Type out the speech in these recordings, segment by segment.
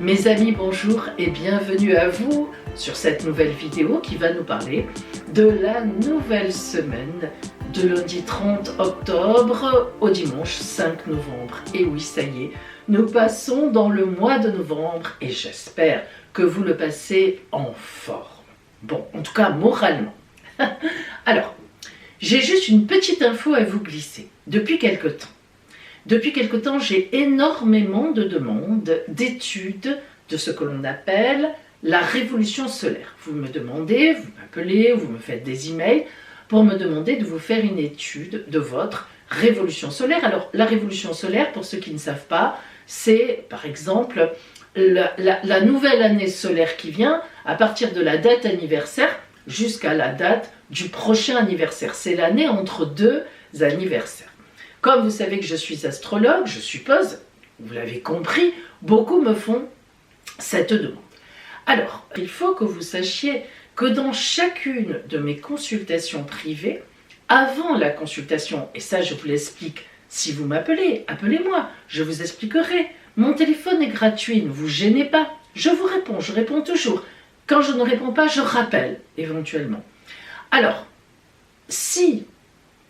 Mes amis, bonjour et bienvenue à vous sur cette nouvelle vidéo qui va nous parler de la nouvelle semaine de lundi 30 octobre au dimanche 5 novembre. Et oui, ça y est, nous passons dans le mois de novembre et j'espère que vous le passez en forme. Bon, en tout cas moralement. Alors, j'ai juste une petite info à vous glisser. Depuis quelque temps, j'ai énormément de demandes, d'études de ce que l'on appelle la révolution solaire. Vous me demandez, vous m'appelez, vous me faites des emails pour me demander de vous faire une étude de votre révolution solaire. Alors, la révolution solaire, pour ceux qui ne savent pas, c'est par exemple la nouvelle année solaire qui vient à partir de la date anniversaire jusqu'à la date du prochain anniversaire. C'est l'année entre deux anniversaires. Comme vous savez que je suis astrologue, je suppose, vous l'avez compris, beaucoup me font cette demande. Alors, il faut que vous sachiez que dans chacune de mes consultations privées, avant la consultation, et ça je vous l'explique, si vous m'appelez, appelez-moi, je vous expliquerai. Mon téléphone est gratuit, ne vous gênez pas, je vous réponds, je réponds toujours. Quand je ne réponds pas, je rappelle éventuellement. Alors, si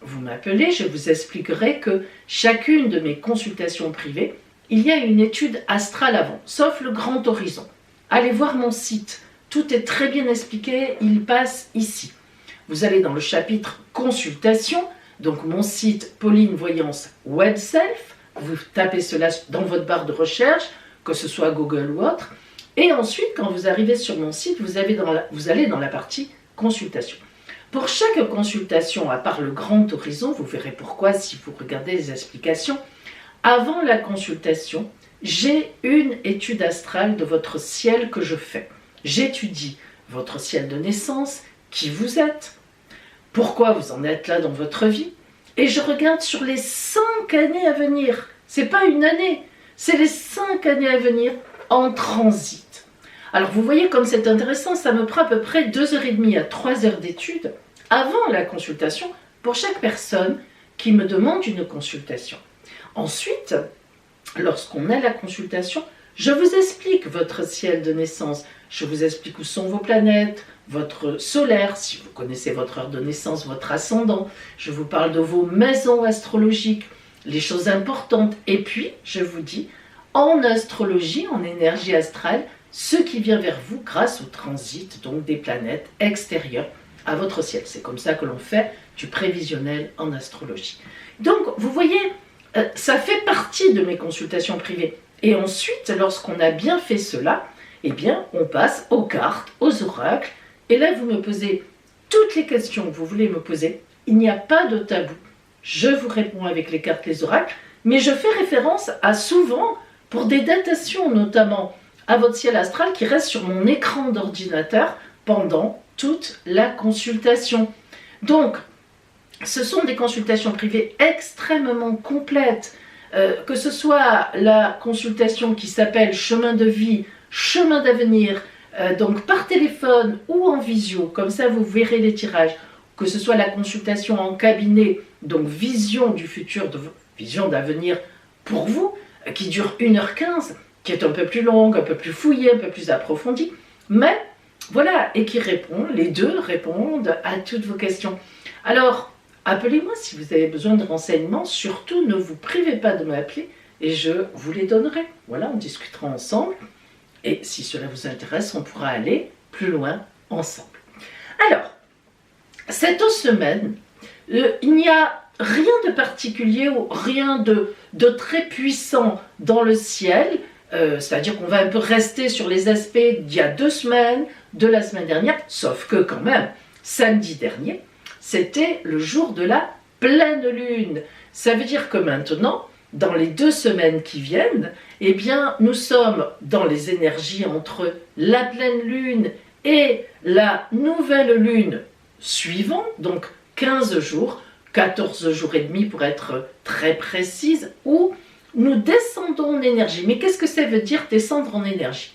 vous m'appelez, je vous expliquerai que chacune de mes consultations privées, il y a une étude astrale avant, sauf le grand horizon. Allez voir mon site, tout est très bien expliqué, il passe ici. Vous allez dans le chapitre consultation, donc mon site Pauline Voyance Web Self, vous tapez cela dans votre barre de recherche, que ce soit Google ou autre, et ensuite quand vous arrivez sur mon site, vous allez dans la partie consultation. Pour chaque consultation, à part le grand horizon, vous verrez pourquoi si vous regardez les explications, avant la consultation, j'ai une étude astrale de votre ciel que je fais. J'étudie votre ciel de naissance, qui vous êtes, pourquoi vous en êtes là dans votre vie, et je regarde sur les 5 années à venir. C'est pas une année, c'est les 5 années à venir en transit. Alors vous voyez comme c'est intéressant, ça me prend à peu près 2h30 à 3h d'études avant la consultation pour chaque personne qui me demande une consultation. Ensuite, lorsqu'on a la consultation, je vous explique votre ciel de naissance, je vous explique où sont vos planètes, votre solaire, si vous connaissez votre heure de naissance, votre ascendant, je vous parle de vos maisons astrologiques, les choses importantes, et puis je vous dis, en astrologie, en énergie astrale, ce qui vient vers vous grâce au transit donc des planètes extérieures à votre ciel. C'est comme ça que l'on fait du prévisionnel en astrologie. Donc, vous voyez, ça fait partie de mes consultations privées. Et ensuite, lorsqu'on a bien fait cela, eh bien, on passe aux cartes, aux oracles. Et là, vous me posez toutes les questions que vous voulez me poser. Il n'y a pas de tabou. Je vous réponds avec les cartes, les oracles. Mais je fais référence à souvent, pour des datations notamment, à votre ciel astral qui reste sur mon écran d'ordinateur pendant toute la consultation. Donc, ce sont des consultations privées extrêmement complètes, que ce soit la consultation qui s'appelle chemin de vie, chemin d'avenir, donc par téléphone ou en visio, comme ça vous verrez les tirages, que ce soit la consultation en cabinet, donc vision du futur, vision d'avenir pour vous, qui dure 1h15, qui est un peu plus longue, un peu plus fouillée, un peu plus approfondie, mais voilà, et qui répond, les deux répondent à toutes vos questions. Alors, appelez-moi si vous avez besoin de renseignements, surtout ne vous privez pas de m'appeler et je vous les donnerai. Voilà, on discutera ensemble et si cela vous intéresse, on pourra aller plus loin ensemble. Alors, cette semaine, il n'y a rien de particulier ou rien de très puissant dans le ciel, c'est-à-dire qu'on va un peu rester sur les aspects d'il y a 2 semaines, de la semaine dernière, sauf que quand même, samedi dernier, c'était le jour de la pleine lune. Ça veut dire que maintenant, dans les 2 semaines qui viennent, eh bien, nous sommes dans les énergies entre la pleine lune et la nouvelle lune suivante, donc 15 jours, 14 jours et demi pour être très précise, où nous descendons en énergie. Mais qu'est-ce que ça veut dire descendre en énergie ?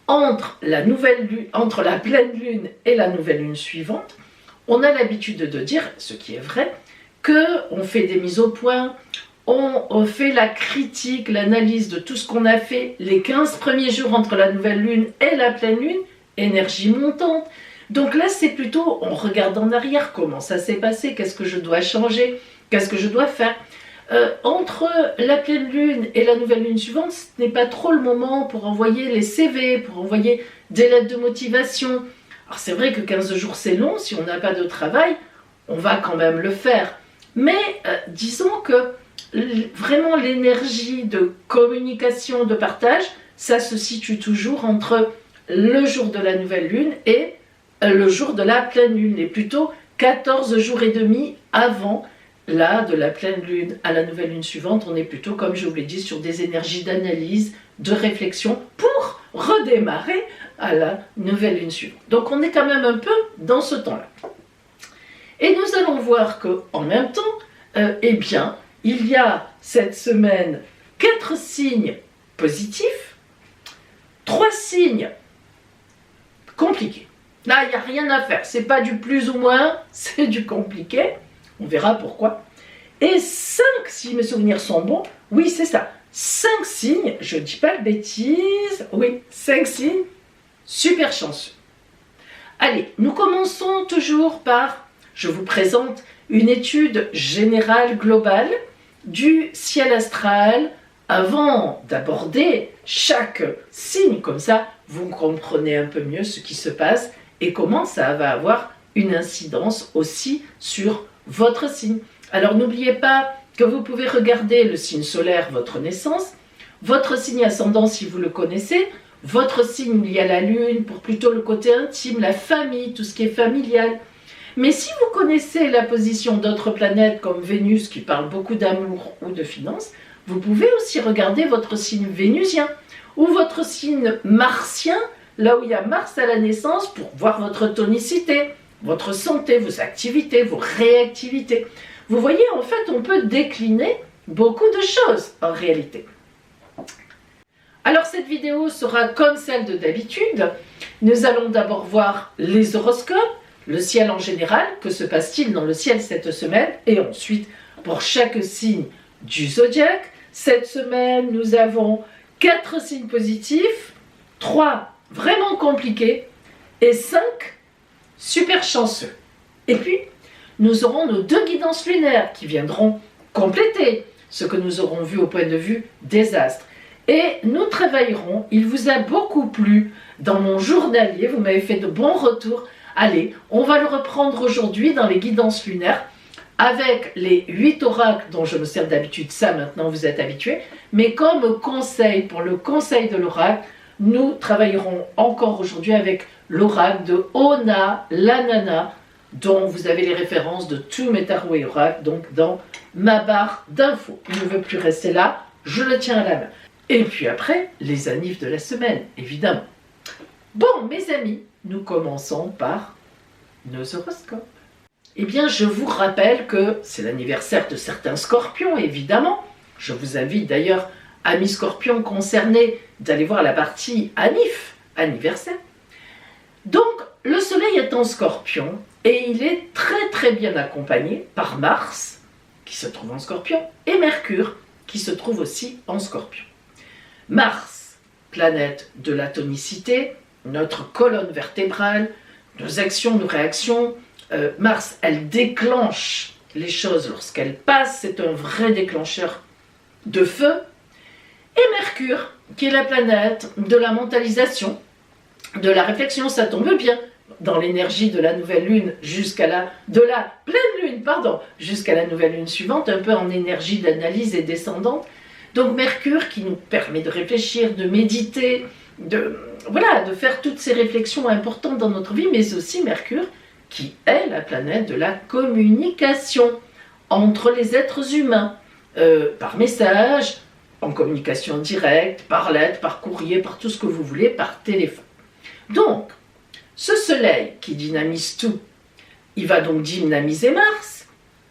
Entre la pleine lune et la nouvelle lune suivante, on a l'habitude de dire, ce qui est vrai, qu'on fait des mises au point, on fait la critique, l'analyse de tout ce qu'on a fait les 15 premiers jours entre la nouvelle lune et la pleine lune, énergie montante. Donc là, c'est plutôt, on regarde en arrière, comment ça s'est passé, qu'est-ce que je dois changer, qu'est-ce que je dois faire. Entre la pleine lune et la nouvelle lune suivante, ce n'est pas trop le moment pour envoyer les CV, pour envoyer des lettres de motivation. Alors c'est vrai que 15 jours c'est long, si on n'a pas de travail, on va quand même le faire. Mais disons que vraiment l'énergie de communication, de partage, ça se situe toujours entre le jour de la nouvelle lune et le jour de la pleine lune, et plutôt 14 jours et demi avant. Là, de la pleine lune à la nouvelle lune suivante, on est plutôt, comme je vous l'ai dit, sur des énergies d'analyse, de réflexion pour redémarrer à la nouvelle lune suivante. Donc on est quand même un peu dans ce temps-là. Et nous allons voir qu'en même temps, eh bien, il y a cette semaine 4 signes positifs, 3 signes compliqués. Là, il n'y a rien à faire, c'est pas du plus ou moins, c'est du compliqué. On verra pourquoi. Et 5, si mes souvenirs sont bons, oui c'est ça, 5 signes, je ne dis pas de bêtises, oui, 5 signes, super chanceux. Allez, nous commençons toujours par, je vous présente une étude générale globale du ciel astral avant d'aborder chaque signe, comme ça vous comprenez un peu mieux ce qui se passe et comment ça va avoir une incidence aussi sur votre signe. Alors n'oubliez pas que vous pouvez regarder le signe solaire, votre naissance, votre signe ascendant si vous le connaissez, votre signe lié à la lune pour plutôt le côté intime, la famille, tout ce qui est familial. Mais si vous connaissez la position d'autres planètes comme Vénus qui parle beaucoup d'amour ou de finances, vous pouvez aussi regarder votre signe vénusien ou votre signe martien, là où il y a Mars à la naissance pour voir votre tonicité, votre santé, vos activités, vos réactivités. Vous voyez, en fait, on peut décliner beaucoup de choses en réalité. Alors cette vidéo sera comme celle de d'habitude. Nous allons d'abord voir les horoscopes, le ciel en général, que se passe-t-il dans le ciel cette semaine, et ensuite pour chaque signe du zodiaque. Cette semaine, nous avons 4 signes positifs, 3 vraiment compliqués et 5 super chanceux. Et puis, nous aurons nos 2 guidances lunaires qui viendront compléter ce que nous aurons vu au point de vue des astres. Et nous travaillerons, il vous a beaucoup plu dans mon journalier, vous m'avez fait de bons retours. Allez, on va le reprendre aujourd'hui dans les guidances lunaires avec les 8 oracles dont je me sers d'habitude, ça maintenant vous êtes habitués. Mais comme conseil, pour le conseil de l'oracle, nous travaillerons encore aujourd'hui avec l'oracle de Ona Lanana, dont vous avez les références de tous mes tarots et oracles, donc dans ma barre d'infos. Il ne veut plus rester là, je le tiens à la main. Et puis après, les annives de la semaine, évidemment. Bon, mes amis, nous commençons par nos horoscopes. Eh bien, je vous rappelle que c'est l'anniversaire de certains scorpions, évidemment. Je vous invite d'ailleurs, amis scorpions concernés, d'aller voir la partie anniversaire. Donc, le soleil est en scorpion et il est très bien accompagné par Mars, qui se trouve en scorpion, et Mercure, qui se trouve aussi en scorpion. Mars, planète de la tonicité, notre colonne vertébrale, nos actions, nos réactions. Mars, elle déclenche les choses lorsqu'elle passe, c'est un vrai déclencheur de feu. Et Mercure, qui est la planète de la mentalisation, de la réflexion, ça tombe bien dans l'énergie de la nouvelle lune jusqu'à la pleine lune, jusqu'à la nouvelle lune suivante, un peu en énergie d'analyse et descendante. Donc Mercure qui nous permet de réfléchir, de méditer, de faire toutes ces réflexions importantes dans notre vie, mais aussi Mercure qui est la planète de la communication entre les êtres humains, par message, en communication directe, par lettre, par courrier, par tout ce que vous voulez, par téléphone. Donc, ce soleil qui dynamise tout, il va donc dynamiser Mars,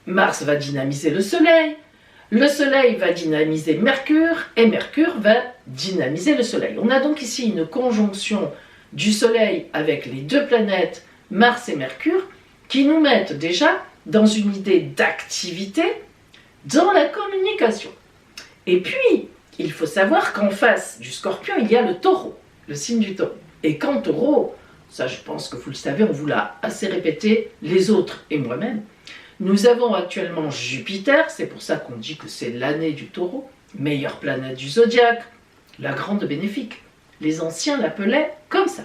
Mars va dynamiser le soleil va dynamiser Mercure, et Mercure va dynamiser le soleil. On a donc ici une conjonction du soleil avec les 2 planètes, Mars et Mercure, qui nous mettent déjà dans une idée d'activité dans la communication. Et puis, il faut savoir qu'en face du Scorpion, il y a le Taureau, le signe du Taureau. Et quand Taureau, ça je pense que vous le savez, on vous l'a assez répété, les autres et moi-même, nous avons actuellement Jupiter, c'est pour ça qu'on dit que c'est l'année du Taureau, meilleure planète du zodiaque, la grande bénéfique. Les anciens l'appelaient comme ça.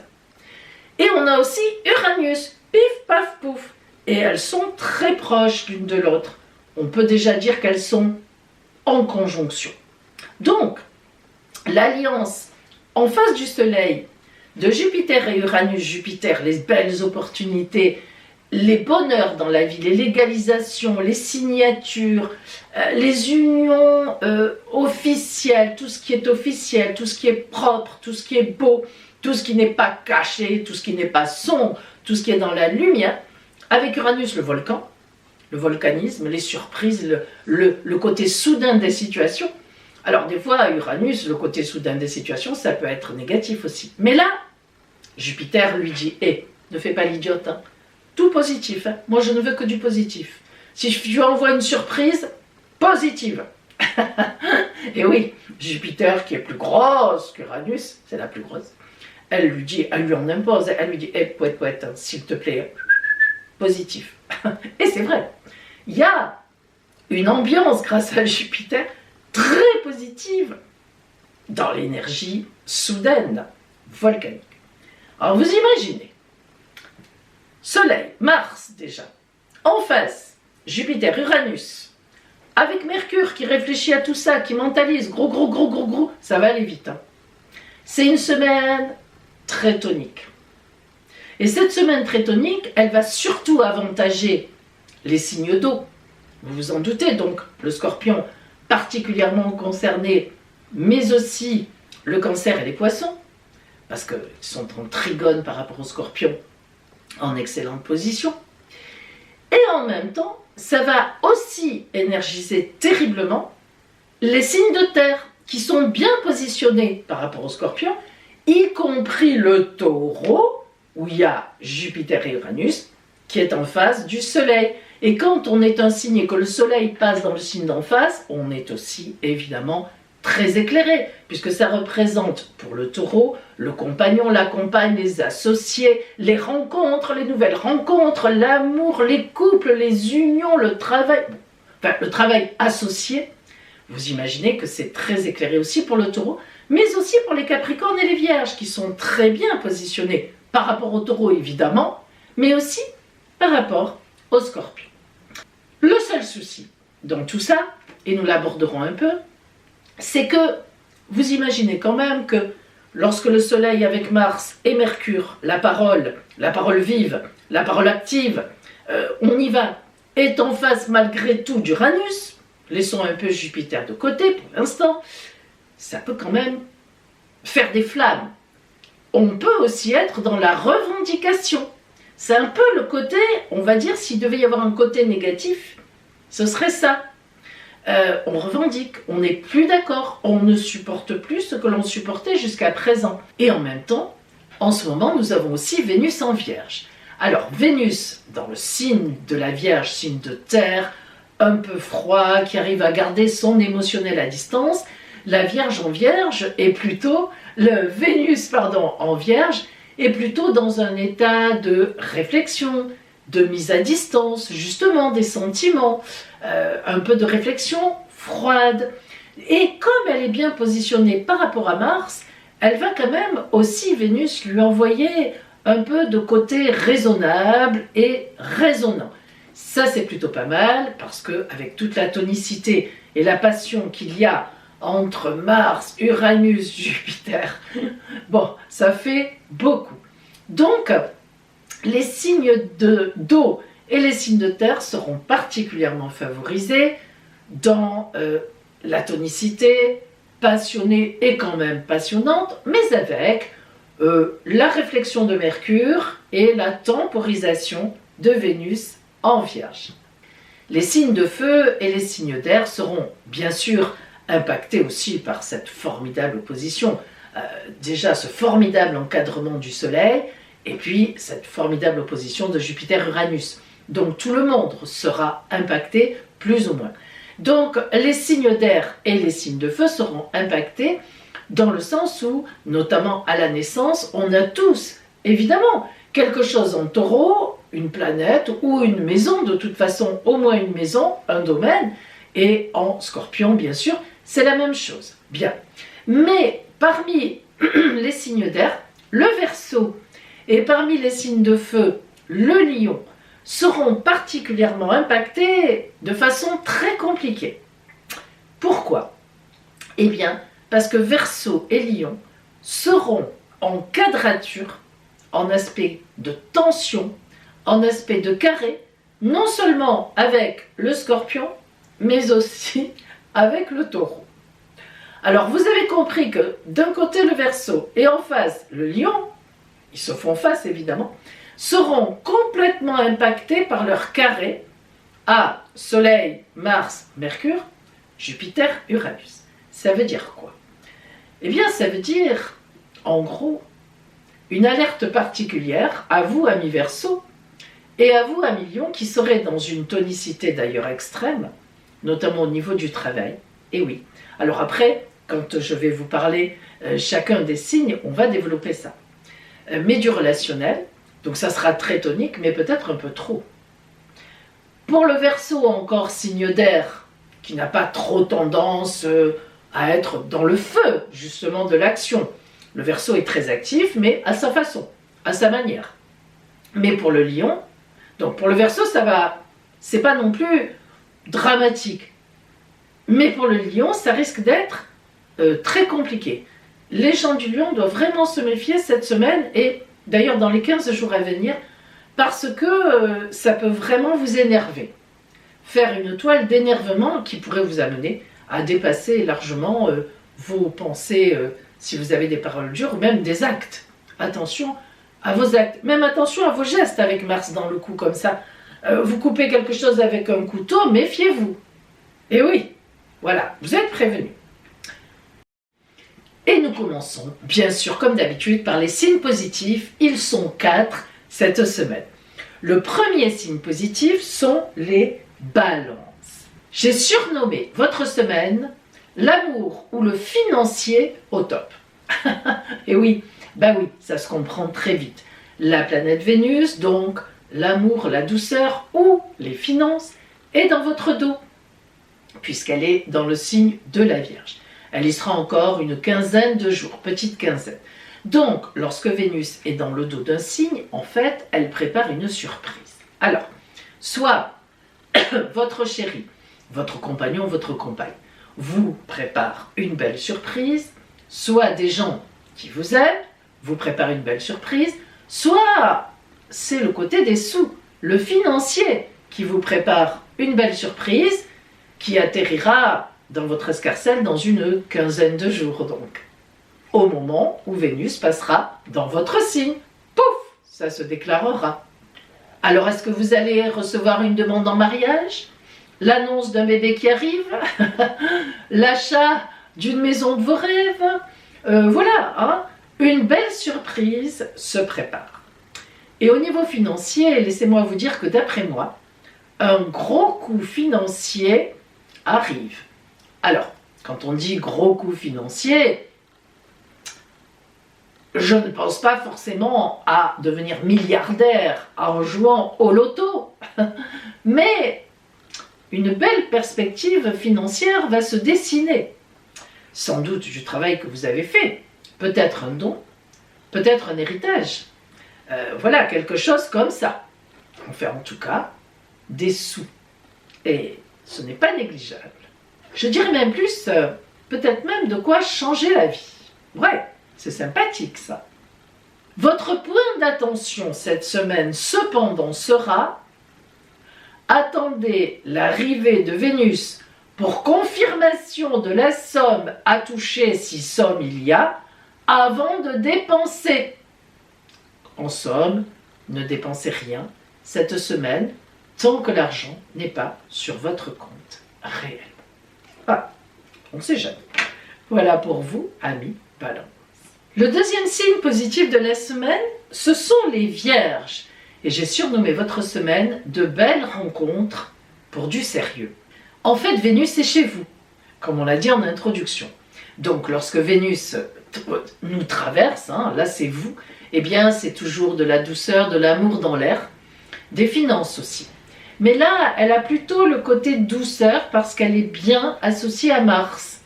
Et on a aussi Uranus, pif, paf, pouf. Et elles sont très proches l'une de l'autre. On peut déjà dire qu'elles sont en conjonction. Donc, l'alliance en face du Soleil de Jupiter et Uranus, Jupiter, les belles opportunités, les bonheurs dans la vie, les légalisations, les signatures, les unions officielles, tout ce qui est officiel, tout ce qui est propre, tout ce qui est beau, tout ce qui n'est pas caché, tout ce qui n'est pas sombre, tout ce qui est dans la lumière, avec Uranus le volcan, le volcanisme, les surprises, le côté soudain des situations. Alors des fois, Uranus, le côté soudain des situations, ça peut être négatif aussi. Mais là, Jupiter lui dit, ne fais pas l'idiote, hein. Tout positif, hein. Moi je ne veux que du positif. Si je lui envoie une surprise, positive. Et oui, Jupiter qui est plus grosse qu'Uranus, c'est la plus grosse, elle lui en impose, elle lui dit, poète, hein, s'il te plaît, positif. Et c'est vrai, il y a une ambiance grâce à Jupiter très positive dans l'énergie soudaine, volcanique. Alors vous imaginez, Soleil, Mars déjà, en face, Jupiter, Uranus, avec Mercure qui réfléchit à tout ça, qui mentalise, gros, ça va aller vite. Hein. C'est une semaine très tonique. Et cette semaine très tonique, elle va surtout avantager les signes d'eau. Vous vous en doutez, donc le Scorpion particulièrement concerné, mais aussi le Cancer et les Poissons, parce qu'ils sont en trigone par rapport au Scorpion, en excellente position. Et en même temps, ça va aussi énergiser terriblement les signes de terre qui sont bien positionnés par rapport au Scorpion, y compris le Taureau, où il y a Jupiter et Uranus, qui est en face du Soleil. Et quand on est un signe et que le Soleil passe dans le signe d'en face, on est aussi évidemment très éclairé, puisque ça représente pour le Taureau le compagnon, la compagne, les associés, les rencontres, les nouvelles rencontres, l'amour, les couples, les unions, le travail, enfin le travail associé. Vous imaginez que c'est très éclairé aussi pour le Taureau, mais aussi pour les Capricornes et les Vierges qui sont très bien positionnés par rapport au Taureau évidemment, mais aussi par rapport au Scorpion. Le seul souci dans tout ça, et nous l'aborderons un peu, c'est que vous imaginez quand même que lorsque le Soleil avec Mars et Mercure, la parole vive, la parole active, on y va, est en face malgré tout d'Uranus, laissons un peu Jupiter de côté pour l'instant, ça peut quand même faire des flammes. On peut aussi être dans la revendication. C'est un peu le côté, on va dire, s'il devait y avoir un côté négatif, ce serait ça. On revendique, on n'est plus d'accord, on ne supporte plus ce que l'on supportait jusqu'à présent. Et en même temps, en ce moment, nous avons aussi Vénus en Vierge. Alors, Vénus, dans le signe de la Vierge, signe de terre, un peu froid, qui arrive à garder son émotionnel à distance, la Vierge en Vierge est plutôt, le Vénus, en Vierge, est plutôt dans un état de réflexion, de mise à distance, justement, des sentiments, un peu de réflexion froide. Et comme elle est bien positionnée par rapport à Mars, elle va quand même aussi, Vénus, lui envoyer un peu de côté raisonnable et résonnant. Ça, c'est plutôt pas mal, parce que avec toute la tonicité et la passion qu'il y a entre Mars, Uranus, Jupiter, bon, ça fait beaucoup. Donc, les signes d'eau et les signes de terre seront particulièrement favorisés dans la tonicité, passionnée et quand même passionnante, mais avec la réflexion de Mercure et la temporisation de Vénus en Vierge. Les signes de feu et les signes d'air seront bien sûr impactés aussi par cette formidable opposition, déjà ce formidable encadrement du Soleil, et puis cette formidable opposition de Jupiter-Uranus. Donc tout le monde sera impacté, plus ou moins. Donc les signes d'air et les signes de feu seront impactés dans le sens où, notamment à la naissance, on a tous, évidemment, quelque chose en taureau, une planète ou une maison, de toute façon au moins une maison, un domaine, et en scorpion bien sûr, c'est la même chose. Bien. Mais parmi les signes d'air, le Verseau et parmi les signes de feu, le Lion, seront particulièrement impactés de façon très compliquée. Pourquoi? Eh bien, parce que Verseau et Lion seront en quadrature, en aspect de tension, en aspect de carré, non seulement avec le Scorpion, mais aussi avec le Taureau. Alors vous avez compris que d'un côté le Verseau et en face le Lion, ils se font face évidemment, seront complètement impactés par leur carré à Soleil, Mars, Mercure, Jupiter, Uranus. Ça veut dire quoi? Eh bien ça veut dire, en gros, une alerte particulière à vous, amis Verseau, et à vous, amis Lion, qui serez dans une tonicité d'ailleurs extrême, notamment au niveau du travail. Et oui, alors après, quand je vais vous parler chacun des signes, on va développer ça. Mais du relationnel, donc ça sera très tonique, mais peut-être un peu trop. Pour le Verseau, encore signe d'air, qui n'a pas trop tendance à être dans le feu, justement, de l'action. Le Verseau est très actif, mais à sa façon, à sa manière. Mais pour le Lion, donc pour le Verseau, ça va, c'est pas non plus dramatique. Mais pour le Lion, ça risque d'être très compliqué. Les gens du Lion doivent vraiment se méfier cette semaine, et d'ailleurs dans les 15 jours à venir, parce que ça peut vraiment vous énerver. Faire une toile d'énervement qui pourrait vous amener à dépasser largement vos pensées, si vous avez des paroles dures, ou même des actes. Attention à vos actes, même attention à vos gestes avec Mars dans le cou comme ça. Vous coupez quelque chose avec un couteau, méfiez-vous. Et oui, voilà, vous êtes prévenus. Et nous commençons, bien sûr, comme d'habitude, par les signes positifs. Ils sont 4 cette semaine. Le premier signe positif sont les balances. J'ai surnommé votre semaine l'amour ou le financier au top. Et oui, bah oui, ça se comprend très vite. La planète Vénus, donc l'amour, la douceur ou les finances, est dans votre dos, puisqu'elle est dans le signe de la Vierge. Elle y sera encore une quinzaine de jours, petite quinzaine. Donc, lorsque Vénus est dans le dos d'un signe, en fait, elle prépare une surprise. Alors, soit votre chéri, votre compagnon, votre compagne, vous prépare une belle surprise, soit des gens qui vous aiment, vous préparent une belle surprise, soit c'est le côté des sous, le financier qui vous prépare une belle surprise qui atterrira dans votre escarcelle dans une quinzaine de jours, donc au moment où Vénus passera dans votre signe. Pouf, ça se déclarera. Alors est-ce que vous allez recevoir une demande en mariage? L'annonce d'un bébé qui arrive? L'achat d'une maison de vos rêves? Voilà, hein, une belle surprise se prépare. Et au niveau financier, laissez-moi vous dire que d'après moi, un gros coup financier arrive. Alors, quand on dit gros coup financier, je ne pense pas forcément à devenir milliardaire en jouant au loto, mais une belle perspective financière va se dessiner. Sans doute du travail que vous avez fait, peut-être un don, peut-être un héritage. Voilà, quelque chose comme ça. On fait en tout cas des sous. Et ce n'est pas négligeable. Je dirais même plus, peut-être même de quoi changer la vie. Ouais, c'est sympathique ça. Votre point d'attention cette semaine, cependant, sera: attendez l'arrivée de Vénus pour confirmation de la somme à toucher, si somme il y a, avant de dépenser. En somme, ne dépensez rien cette semaine tant que l'argent n'est pas sur votre compte réel. Ah, on ne sait jamais. Voilà pour vous, amis Balance. Le deuxième signe positif de la semaine, ce sont les Vierges. Et j'ai surnommé votre semaine de belles rencontres pour du sérieux. En fait, Vénus est chez vous, comme on l'a dit en introduction. Donc, lorsque Vénus nous traverse, là c'est vous, eh bien c'est toujours de la douceur, de l'amour dans l'air, des finances aussi. Mais là, elle a plutôt le côté douceur parce qu'elle est bien associée à Mars.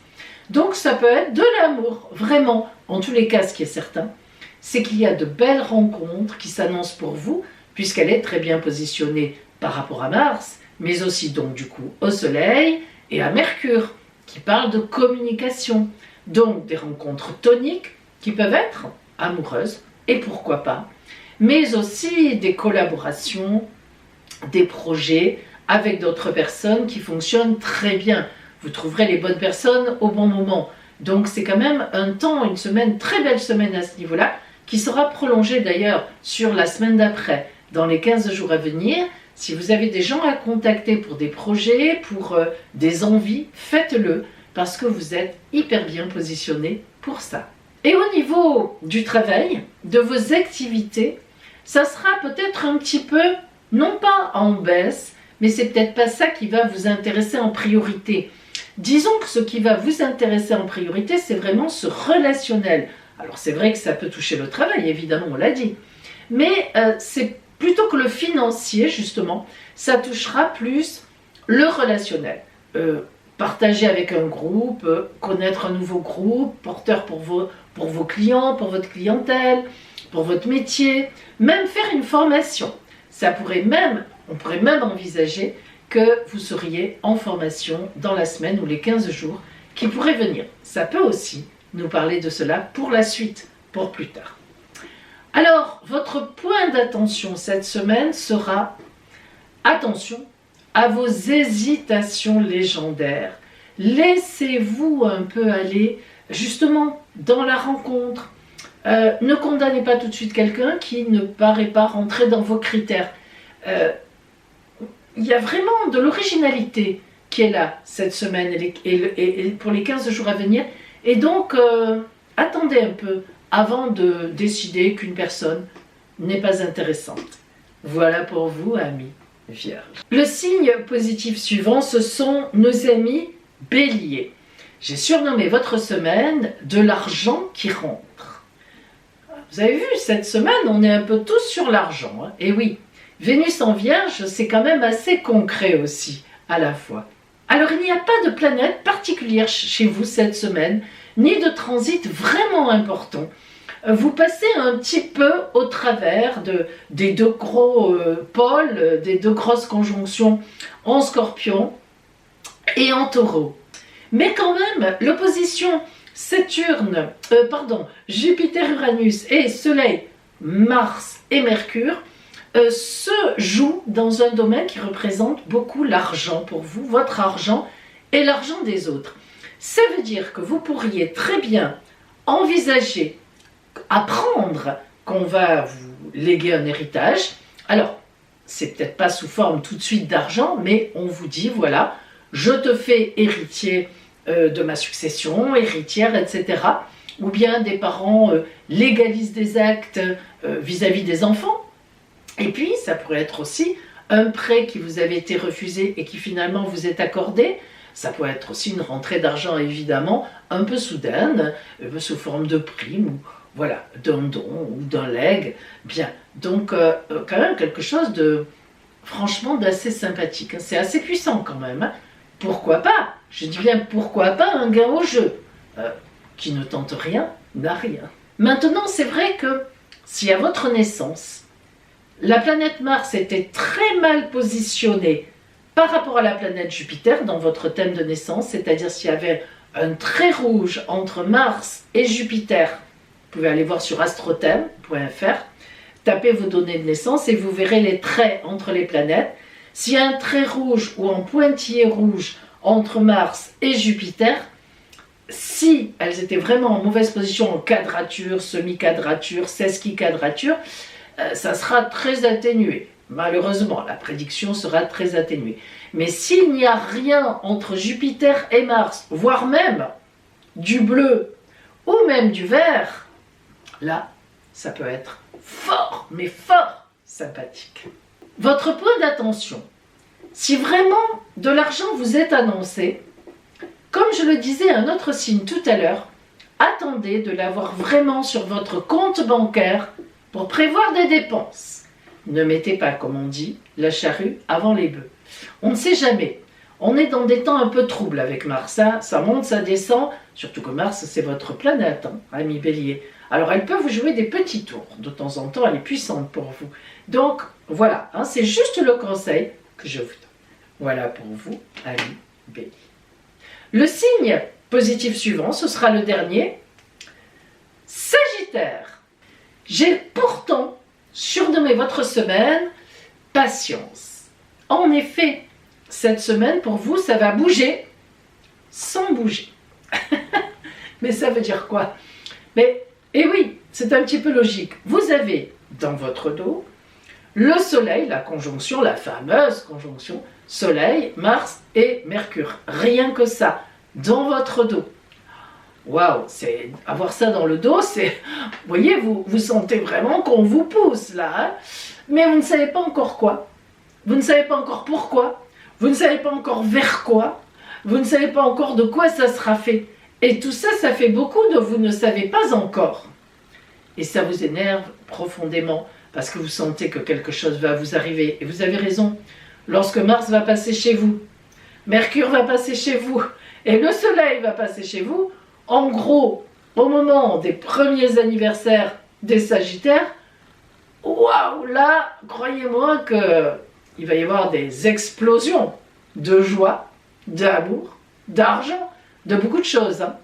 Donc ça peut être de l'amour, vraiment. En tous les cas, ce qui est certain, c'est qu'il y a de belles rencontres qui s'annoncent pour vous, puisqu'elle est très bien positionnée par rapport à Mars, mais aussi donc du coup au Soleil et à Mercure, qui parle de communication. Donc des rencontres toniques qui peuvent être amoureuses, et pourquoi pas, mais aussi des collaborations, des projets avec d'autres personnes qui fonctionnent très bien. Vous trouverez les bonnes personnes au bon moment. Donc c'est quand même un temps, une semaine, très belle semaine à ce niveau-là, qui sera prolongée d'ailleurs sur la semaine d'après, dans les 15 jours à venir. Si vous avez des gens à contacter pour des projets, pour des envies, faites-le, parce que vous êtes hyper bien positionné pour ça. Et au niveau du travail, de vos activités, ça sera peut-être un petit peu, non pas en baisse, mais c'est peut-être pas ça qui va vous intéresser en priorité. Disons que ce qui va vous intéresser en priorité, c'est vraiment ce relationnel. Alors c'est vrai que ça peut toucher le travail, évidemment, on l'a dit. Mais c'est plutôt que le financier, justement, ça touchera plus le relationnel. Partager avec un groupe, connaître un nouveau groupe, porteur pour vos clients, pour votre clientèle, pour votre métier, même faire une formation. On pourrait même envisager que vous seriez en formation dans la semaine ou les 15 jours qui pourraient venir. Ça peut aussi nous parler de cela pour la suite, pour plus tard. Alors, votre point d'attention cette semaine sera, attention à vos hésitations légendaires. Laissez-vous un peu aller justement dans la rencontre. Ne condamnez pas tout de suite quelqu'un qui ne paraît pas rentrer dans vos critères. Il y a vraiment de l'originalité qui est là cette semaine et pour les 15 jours à venir. Et donc, attendez un peu avant de décider qu'une personne n'est pas intéressante. Voilà pour vous, amis Vierge. Le signe positif suivant, ce sont nos amis Bélier. J'ai surnommé votre semaine de l'argent qui rentre. Vous avez vu, cette semaine, on est un peu tous sur l'argent. Et oui, Vénus en Vierge, c'est quand même assez concret aussi, à la fois. Alors, il n'y a pas de planète particulière chez vous cette semaine, ni de transit vraiment important. Vous passez un petit peu au travers des deux gros pôles, des deux grosses conjonctions en Scorpion et en Taureau. Mais quand même, l'opposition Jupiter-Uranus et Soleil, Mars et Mercure se joue dans un domaine qui représente beaucoup l'argent pour vous, votre argent et l'argent des autres. Ça veut dire que vous pourriez très bien envisager, apprendre qu'on va vous léguer un héritage. Alors, c'est peut-être pas sous forme tout de suite d'argent, mais on vous dit, voilà, je te fais héritier de ma succession, héritière, etc. Ou bien des parents légalisent des actes vis-à-vis des enfants. Et puis, ça pourrait être aussi un prêt qui vous avait été refusé et qui finalement vous est accordé. Ça peut être aussi une rentrée d'argent, évidemment, un peu soudaine, sous forme de prime, ou voilà, d'un don ou d'un legs. Bien, donc quand même quelque chose de, franchement, d'assez sympathique. C'est assez puissant quand même. Hein. Pourquoi pas? Je dis bien pourquoi pas un gain au jeu. Qui ne tente rien, n'a rien. Maintenant, c'est vrai que si à votre naissance, la planète Mars était très mal positionnée par rapport à la planète Jupiter dans votre thème de naissance, c'est-à-dire s'il y avait un trait rouge entre Mars et Jupiter, vous pouvez aller voir sur astrothème.fr, tapez vos données de naissance et vous verrez les traits entre les planètes. S'il y a un trait rouge ou un pointillé rouge entre Mars et Jupiter, si elles étaient vraiment en mauvaise position, en quadrature, semi-quadrature, sesqui-quadrature, ça sera très atténué. Malheureusement, la prédiction sera très atténuée. Mais s'il n'y a rien entre Jupiter et Mars, voire même du bleu ou même du vert, là, ça peut être fort, mais fort sympathique. Votre point d'attention, Si vraiment de l'argent vous est annoncé, comme je le disais à un autre signe tout à l'heure, attendez de l'avoir vraiment sur votre compte bancaire pour prévoir des dépenses. Ne mettez pas, comme on dit, la charrue avant les bœufs. On ne sait jamais. On est dans des temps un peu troubles avec Mars. Hein. Ça monte, ça descend. Surtout que Mars, c'est votre planète, hein, ami Bélier. Alors, elle peut vous jouer des petits tours. De temps en temps, elle est puissante pour vous. Donc, voilà. Hein, c'est juste le conseil que je vous donne. Voilà pour vous, ami Bélier. Le signe positif suivant, ce sera le dernier. Sagittaire. J'ai pourtant surnommé votre semaine patience. En effet, cette semaine pour vous, ça va bouger sans bouger. Mais ça veut dire quoi? Mais, et oui, c'est un petit peu logique. Vous avez dans votre dos le Soleil, la conjonction, la fameuse conjonction Soleil, Mars et Mercure. Rien que ça, dans votre dos. Waouh, c'est avoir ça dans le dos, c'est, vous voyez, vous sentez vraiment qu'on vous pousse là, hein, mais vous ne savez pas encore quoi, vous ne savez pas encore pourquoi, vous ne savez pas encore vers quoi, vous ne savez pas encore de quoi ça sera fait, et tout ça, ça fait beaucoup de vous ne savez pas encore, et ça vous énerve profondément, parce que vous sentez que quelque chose va vous arriver, et vous avez raison, lorsque Mars va passer chez vous, Mercure va passer chez vous, et le Soleil va passer chez vous. En gros, au moment des premiers anniversaires des Sagittaires, waouh, là, croyez-moi qu'il va y avoir des explosions de joie, d'amour, d'argent, de beaucoup de choses. Hein.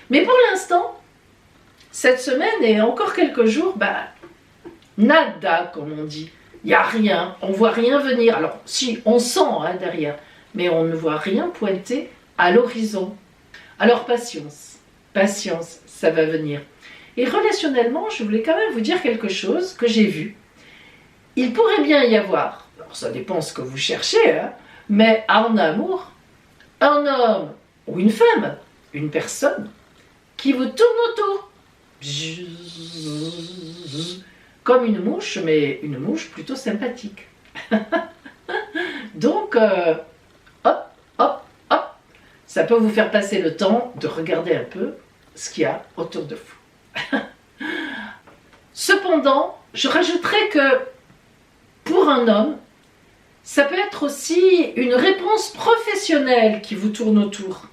Mais pour l'instant, cette semaine et encore quelques jours, nada, comme on dit. Il n'y a rien, on ne voit rien venir. Alors, si, on sent hein, derrière, mais on ne voit rien pointer à l'horizon. Alors, patience. Patience, ça va venir. Et relationnellement, je voulais quand même vous dire quelque chose que j'ai vu. Il pourrait bien y avoir, alors ça dépend ce que vous cherchez, hein, mais en amour, un homme ou une femme, une personne, qui vous tourne autour. Comme une mouche, mais une mouche plutôt sympathique. Donc, hop, hop, hop, ça peut vous faire passer le temps de regarder un peu ce qu'il y a autour de vous. Cependant, je rajouterais que pour un homme, ça peut être aussi une réponse professionnelle qui vous tourne autour.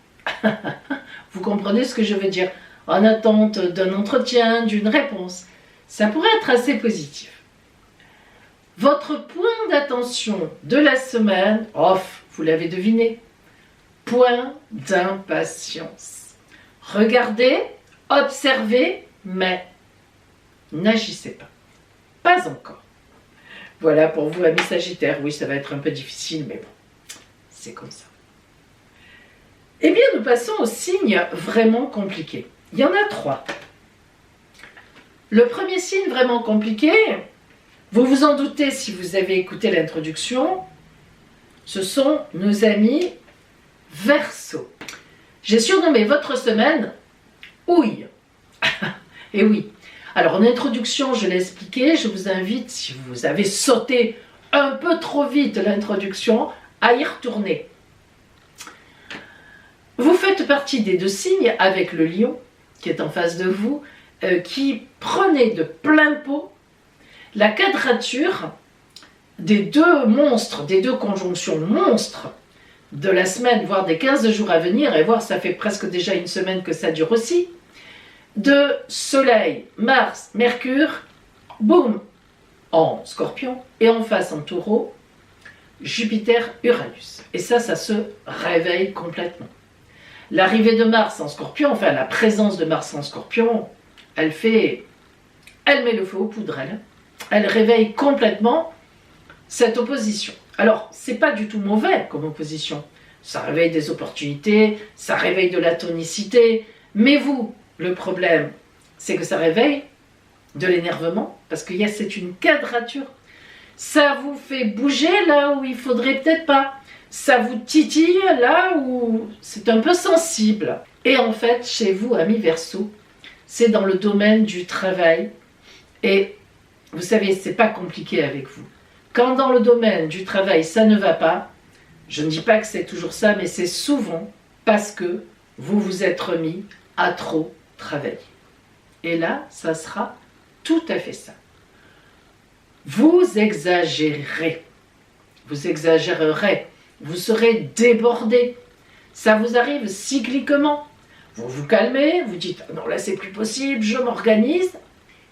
Vous comprenez ce que je veux dire? En attente d'un entretien, d'une réponse. Ça pourrait être assez positif. Votre point d'attention de la semaine, vous l'avez deviné, point d'impatience. Regardez, observez, mais n'agissez pas. Pas encore. Voilà pour vous, amis Sagittaires. Oui, ça va être un peu difficile, mais bon, c'est comme ça. Eh bien, nous passons aux signes vraiment compliqués. Il y en a 3. Le premier signe vraiment compliqué, vous vous en doutez si vous avez écouté l'introduction, ce sont nos amis Verseaux. J'ai surnommé votre semaine Houille. Et oui. Alors en introduction, je l'ai expliqué, je vous invite, si vous avez sauté un peu trop vite l'introduction, à y retourner. Vous faites partie des 2 signes avec le lion qui est en face de vous, qui prenait de plein pot la quadrature des 2 monstres, des 2 conjonctions monstres de la semaine, voire des 15 jours à venir, et voir ça fait presque déjà une semaine que ça dure aussi, de Soleil, Mars, Mercure, boum, en Scorpion, et en face en Taureau, Jupiter, Uranus. Et ça se réveille complètement. L'arrivée de Mars en Scorpion, enfin la présence de Mars en Scorpion, elle met le feu aux poudres, elle réveille complètement cette opposition. Alors, c'est pas du tout mauvais comme opposition. Ça réveille des opportunités, ça réveille de la tonicité. Mais vous, le problème, c'est que ça réveille de l'énervement, parce que c'est une quadrature. Ça vous fait bouger là où il faudrait peut-être pas. Ça vous titille là où c'est un peu sensible. Et en fait, chez vous, amis Verseaux, c'est dans le domaine du travail. Et vous savez, c'est pas compliqué avec vous. Quand dans le domaine du travail, ça ne va pas, Je ne dis pas que c'est toujours ça, mais c'est souvent parce que vous vous êtes remis à trop travailler. Et là, ça sera tout à fait ça. Vous exagérez, vous exagérerez, vous serez débordé. Ça vous arrive cycliquement. Vous vous calmez, vous dites « non, là c'est plus possible, je m'organise ».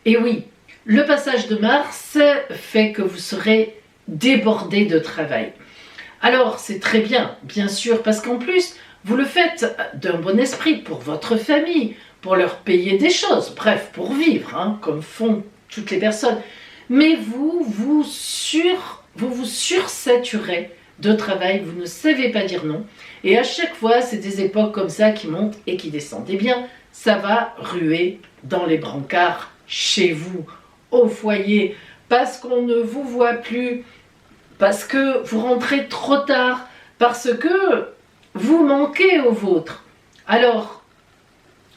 Et oui, le passage de Mars fait que vous serez débordé de travail. Alors c'est très bien, bien sûr, parce qu'en plus, vous le faites d'un bon esprit pour votre famille, pour leur payer des choses, bref, pour vivre, hein, comme font toutes les personnes. Mais vous vous sursaturez de travail, vous ne savez pas dire non. Et à chaque fois, c'est des époques comme ça qui montent et qui descendent. Eh bien, ça va ruer dans les brancards, chez vous, au foyer, parce qu'on ne vous voit plus, parce que vous rentrez trop tard, parce que vous manquez au vôtre. Alors,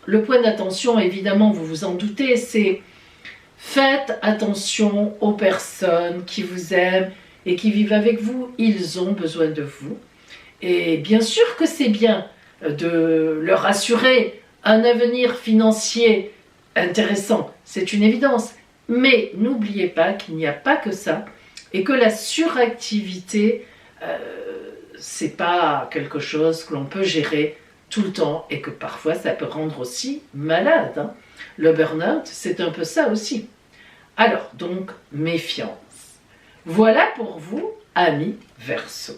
le point d'attention, évidemment, vous vous en doutez, c'est faites attention aux personnes qui vous aiment et qui vivent avec vous. Ils ont besoin de vous. Et bien sûr que c'est bien de leur assurer un avenir financier intéressant, c'est une évidence. Mais n'oubliez pas qu'il n'y a pas que ça et que la suractivité, c'est pas quelque chose que l'on peut gérer tout le temps et que parfois ça peut rendre aussi malade, hein. Le burn-out, c'est un peu ça aussi. Alors, donc, méfiance. Voilà pour vous, amis Verseau.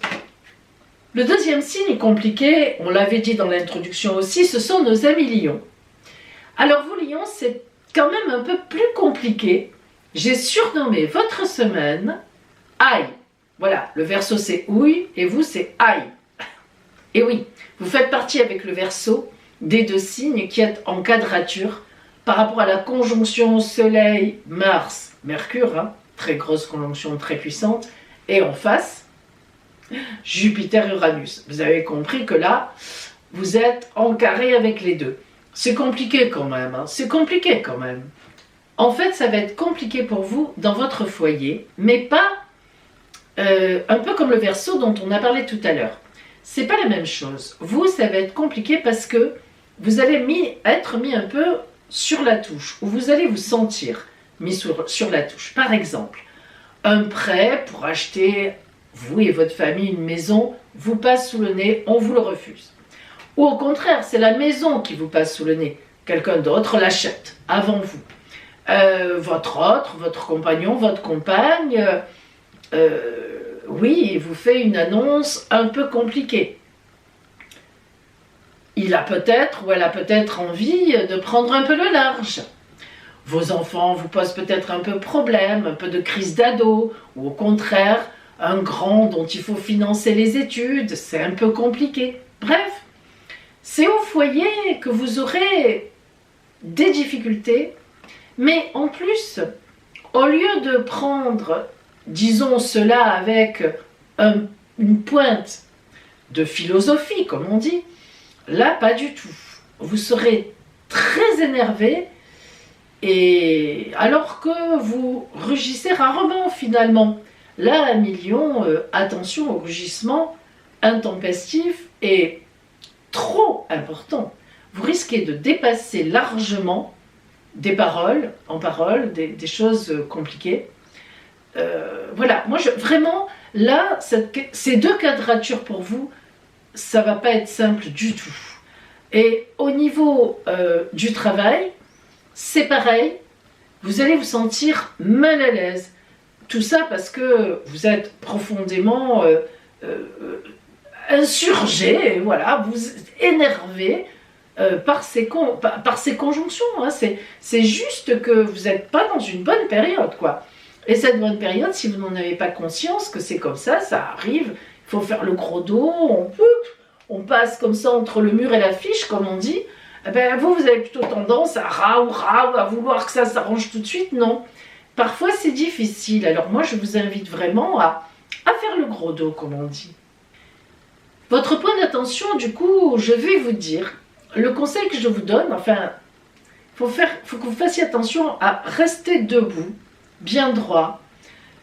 Le deuxième signe compliqué, on l'avait dit dans l'introduction aussi, ce sont nos amis Lions. Alors vous Lions, c'est quand même un peu plus compliqué. J'ai surnommé votre semaine Aïe. Voilà, le Verseau c'est ouille et vous c'est Aïe. Et oui, vous faites partie avec le Verseau des deux signes qui êtes en quadrature par rapport à la conjonction Soleil, Mars, Mercure, hein, très grosse conjonction, très puissante, et en face, Jupiter, Uranus. Vous avez compris que là, vous êtes en carré avec les deux. C'est compliqué quand même, hein, c'est compliqué quand même. En fait, ça va être compliqué pour vous dans votre foyer, mais pas un peu comme le Verseau dont on a parlé tout à l'heure. C'est pas la même chose. Vous, ça va être compliqué parce que vous allez être mis un peu sur la touche, ou vous allez vous sentir mis sur la touche. Par exemple, un prêt pour acheter, vous et votre famille, une maison, vous passe sous le nez, on vous le refuse. Ou au contraire, c'est la maison qui vous passe sous le nez. Quelqu'un d'autre l'achète avant vous. Votre compagnon, votre compagne, oui, il vous fait une annonce un peu compliquée. Il a peut-être ou elle a peut-être envie de prendre un peu le large. Vos enfants vous posent peut-être un peu problème, un peu de crise d'ado, ou au contraire, un grand dont il faut financer les études, c'est un peu compliqué. Bref, c'est au foyer que vous aurez des difficultés, mais en plus, au lieu de prendre, disons cela avec une pointe de philosophie, comme on dit, là, pas du tout. Vous serez très énervé, et alors que vous rugissez rarement finalement. Là, amis Lions, attention au rugissement intempestif et trop important. Vous risquez de dépasser largement des paroles, des choses compliquées. Voilà, moi vraiment, là, ces deux quadratures pour vous, ça va pas être simple du tout. Et au niveau du travail, c'est pareil, vous allez vous sentir mal à l'aise. Tout ça parce que vous êtes profondément insurgé, voilà, vous êtes énervé par ces conjonctions. Hein. C'est juste que vous n'êtes pas dans une bonne période, quoi. Et cette bonne période, si vous n'en avez pas conscience que c'est comme ça arrive, il faut faire le gros dos, on passe comme ça entre le mur et la fiche, comme on dit. Eh ben, vous avez plutôt tendance à à vouloir que ça s'arrange tout de suite. Non. Parfois, c'est difficile. Alors moi, je vous invite vraiment à faire le gros dos, comme on dit. Votre point d'attention, du coup, je vais vous dire, le conseil que je vous donne, enfin, faut que vous fassiez attention à rester debout, bien droit,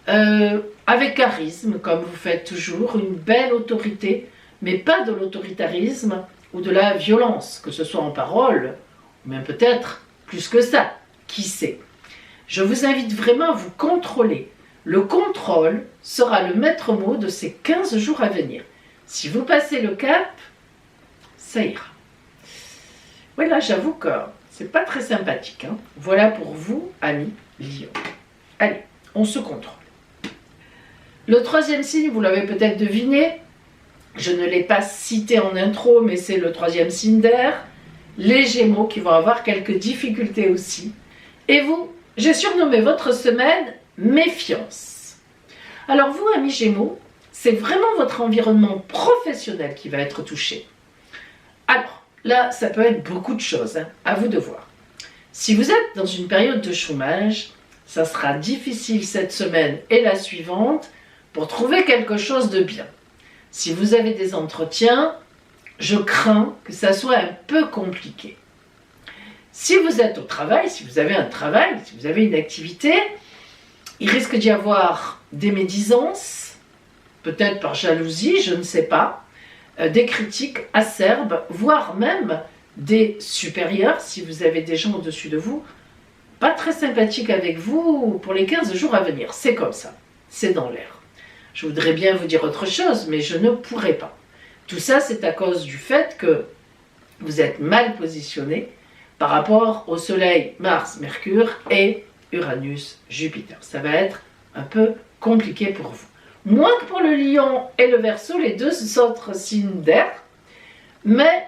avec charisme, comme vous faites toujours, une belle autorité, mais pas de l'autoritarisme ou de la violence, que ce soit en parole, ou même peut-être plus que ça, qui sait. Je vous invite vraiment à vous contrôler. Le contrôle sera le maître mot de ces 15 jours à venir. Si vous passez le cap, ça ira. Oui, là, j'avoue que c'est pas très sympathique, hein. Voilà pour vous, amis Lion. Allez, on se contrôle. Le troisième signe, vous l'avez peut-être deviné, je ne l'ai pas cité en intro, mais c'est le troisième signe d'air, les Gémeaux qui vont avoir quelques difficultés aussi. Et vous, j'ai surnommé votre semaine méfiance. Alors vous, amis Gémeaux, c'est vraiment votre environnement professionnel qui va être touché. Alors, là, ça peut être beaucoup de choses, hein, à vous de voir. Si vous êtes dans une période de chômage, ça sera difficile cette semaine et la suivante pour trouver quelque chose de bien. Si vous avez des entretiens, je crains que ça soit un peu compliqué. Si vous êtes au travail, si vous avez un travail, si vous avez une activité, il risque d'y avoir des médisances, peut-être par jalousie, je ne sais pas, des critiques acerbes, voire même des supérieurs, si vous avez des gens au-dessus de vous, pas très sympathiques avec vous pour les 15 jours à venir. C'est comme ça, c'est dans l'air. Je voudrais bien vous dire autre chose, mais je ne pourrais pas. Tout ça, c'est à cause du fait que vous êtes mal positionné par rapport au Soleil, Mars, Mercure et Uranus, Jupiter. Ça va être un peu compliqué pour vous. Moins que pour le Lion et le Verseau, les deux autres signes d'air, mais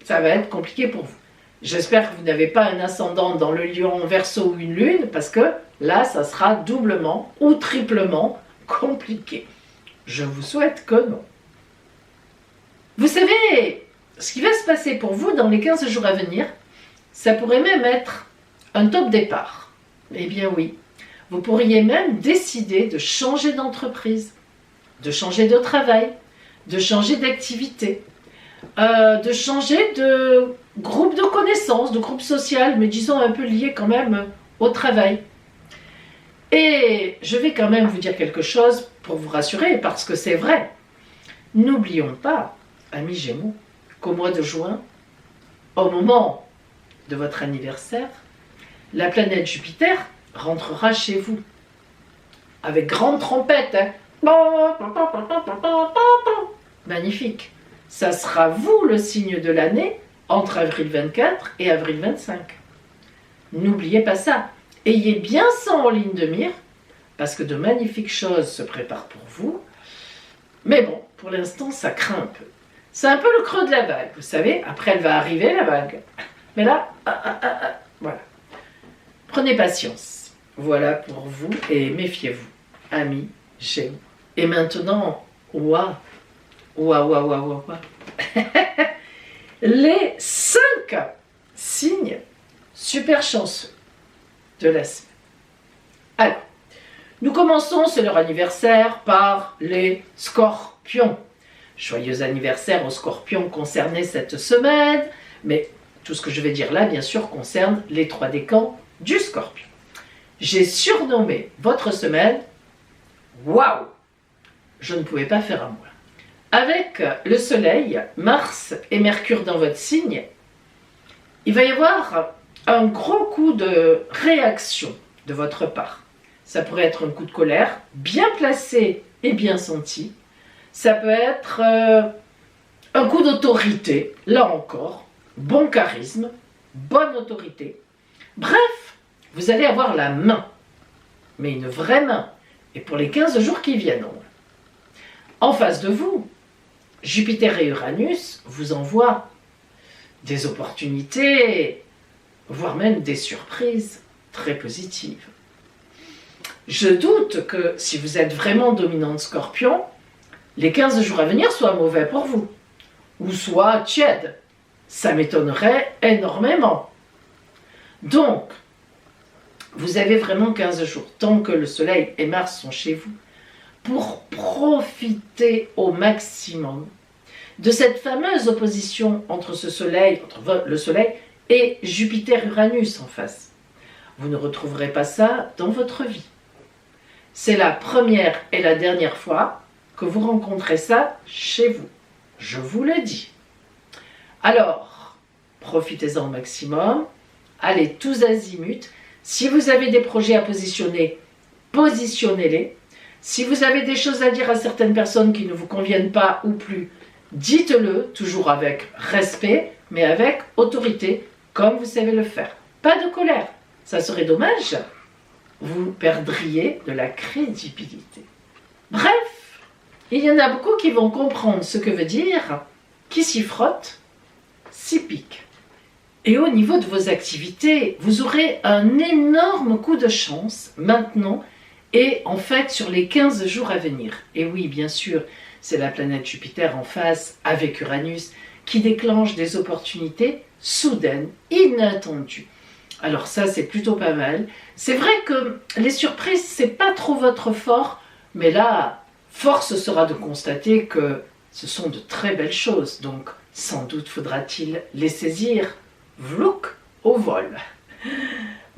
ça va être compliqué pour vous. J'espère que vous n'avez pas un ascendant dans le Lion, Verseau ou une Lune, parce que là, ça sera doublement ou triplement compliqué. Je vous souhaite que non. Vous savez, ce qui va se passer pour vous dans les 15 jours à venir, ça pourrait même être un top départ. Eh bien oui, vous pourriez même décider de changer d'entreprise, de changer de travail, de changer d'activité, de changer de groupe de connaissances, de groupe social, mais disons un peu lié quand même au travail. Et je vais quand même vous dire quelque chose pour vous rassurer, parce que c'est vrai. N'oublions pas, amis Gémeaux, qu'au mois de juin, au moment de votre anniversaire, la planète Jupiter rentrera chez vous. Avec grande trompette, hein. Magnifique. Ça sera vous le signe de l'année entre avril 24 et avril 25. N'oubliez pas ça. Ayez bien ça en ligne de mire, parce que de magnifiques choses se préparent pour vous. Mais bon, pour l'instant, ça craint un peu. C'est un peu le creux de la vague, vous savez. Après, elle va arriver, la vague. Mais là, voilà. Prenez patience. Voilà pour vous et méfiez-vous, amis Gémeaux. Et maintenant, les 5 signes super chanceux de la semaine. Alors, nous commençons, c'est leur anniversaire, par les Scorpions. Joyeux anniversaire aux Scorpions concernés cette semaine, mais tout ce que je vais dire là, bien sûr, concerne les 3 décans du Scorpion. J'ai surnommé votre semaine « Waouh !» Je ne pouvais pas faire à moins. Avec le Soleil, Mars et Mercure dans votre signe, il va y avoir un gros coup de réaction de votre part. Ça pourrait être un coup de colère, bien placé et bien senti. Ça peut être un coup d'autorité, là encore, bon charisme, bonne autorité. Bref, vous allez avoir la main, mais une vraie main, et pour les 15 jours qui viennent. En face de vous, Jupiter et Uranus vous envoient des opportunités, voire même des surprises très positives. Je doute que si vous êtes vraiment dominante Scorpion, les 15 jours à venir soient mauvais pour vous, ou soient tièdes. Ça m'étonnerait énormément. Donc, vous avez vraiment 15 jours, tant que le Soleil et Mars sont chez vous, pour profiter au maximum de cette fameuse opposition entre le Soleil et Jupiter-Uranus en face. Vous ne retrouverez pas ça dans votre vie. c'est la première et la dernière fois que vous rencontrez ça chez vous. Je vous le dis. Alors, profitez-en au maximum. Allez tous azimuts. Si vous avez des projets à positionner, positionnez-les. Si vous avez des choses à dire à certaines personnes qui ne vous conviennent pas ou plus, dites-le, toujours avec respect, mais avec autorité, comme vous savez le faire. Pas de colère, ça serait dommage. Vous perdriez de la crédibilité. Bref, il y en a beaucoup qui vont comprendre ce que veut dire qui s'y frotte, s'y pique. Et au niveau de vos activités, vous aurez un énorme coup de chance maintenant et en fait sur les 15 jours à venir. Et oui, bien sûr, c'est la planète Jupiter en face avec Uranus qui déclenche des opportunités soudaines, inattendues. Alors ça, c'est plutôt pas mal. C'est vrai que les surprises, c'est pas trop votre fort, mais là, force sera de constater que ce sont de très belles choses. Donc, sans doute faudra-t-il les saisir. Vlouk au vol.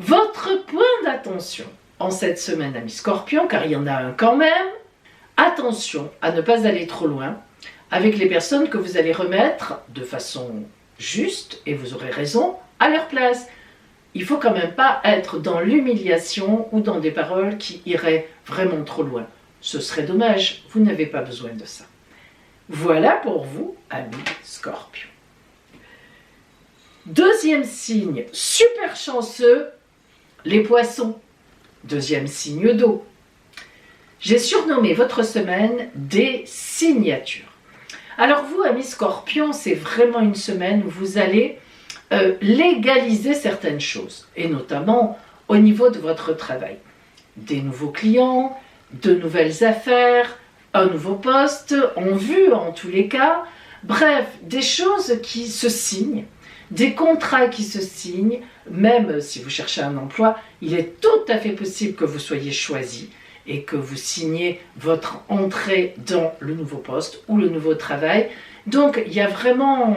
Votre point d'attention en cette semaine, amis Scorpion, car il y en a un quand même, attention à ne pas aller trop loin avec les personnes que vous allez remettre de façon juste, et vous aurez raison, à leur place. Il ne faut quand même pas être dans l'humiliation ou dans des paroles qui iraient vraiment trop loin. Ce serait dommage, vous n'avez pas besoin de ça. Voilà pour vous, amis Scorpion. Deuxième signe super chanceux, les poissons. Deuxième signe d'eau. J'ai surnommé votre semaine des signatures. Alors vous, amis Scorpion, c'est vraiment une semaine où vous allez légaliser certaines choses, et notamment au niveau de votre travail. Des nouveaux clients, de nouvelles affaires, un nouveau poste, en vue en tous les cas. Bref, des choses qui se signent, des contrats qui se signent, même si vous cherchez un emploi, il est tout à fait possible que vous soyez choisi et que vous signiez votre entrée dans le nouveau poste ou le nouveau travail. Donc, il y a vraiment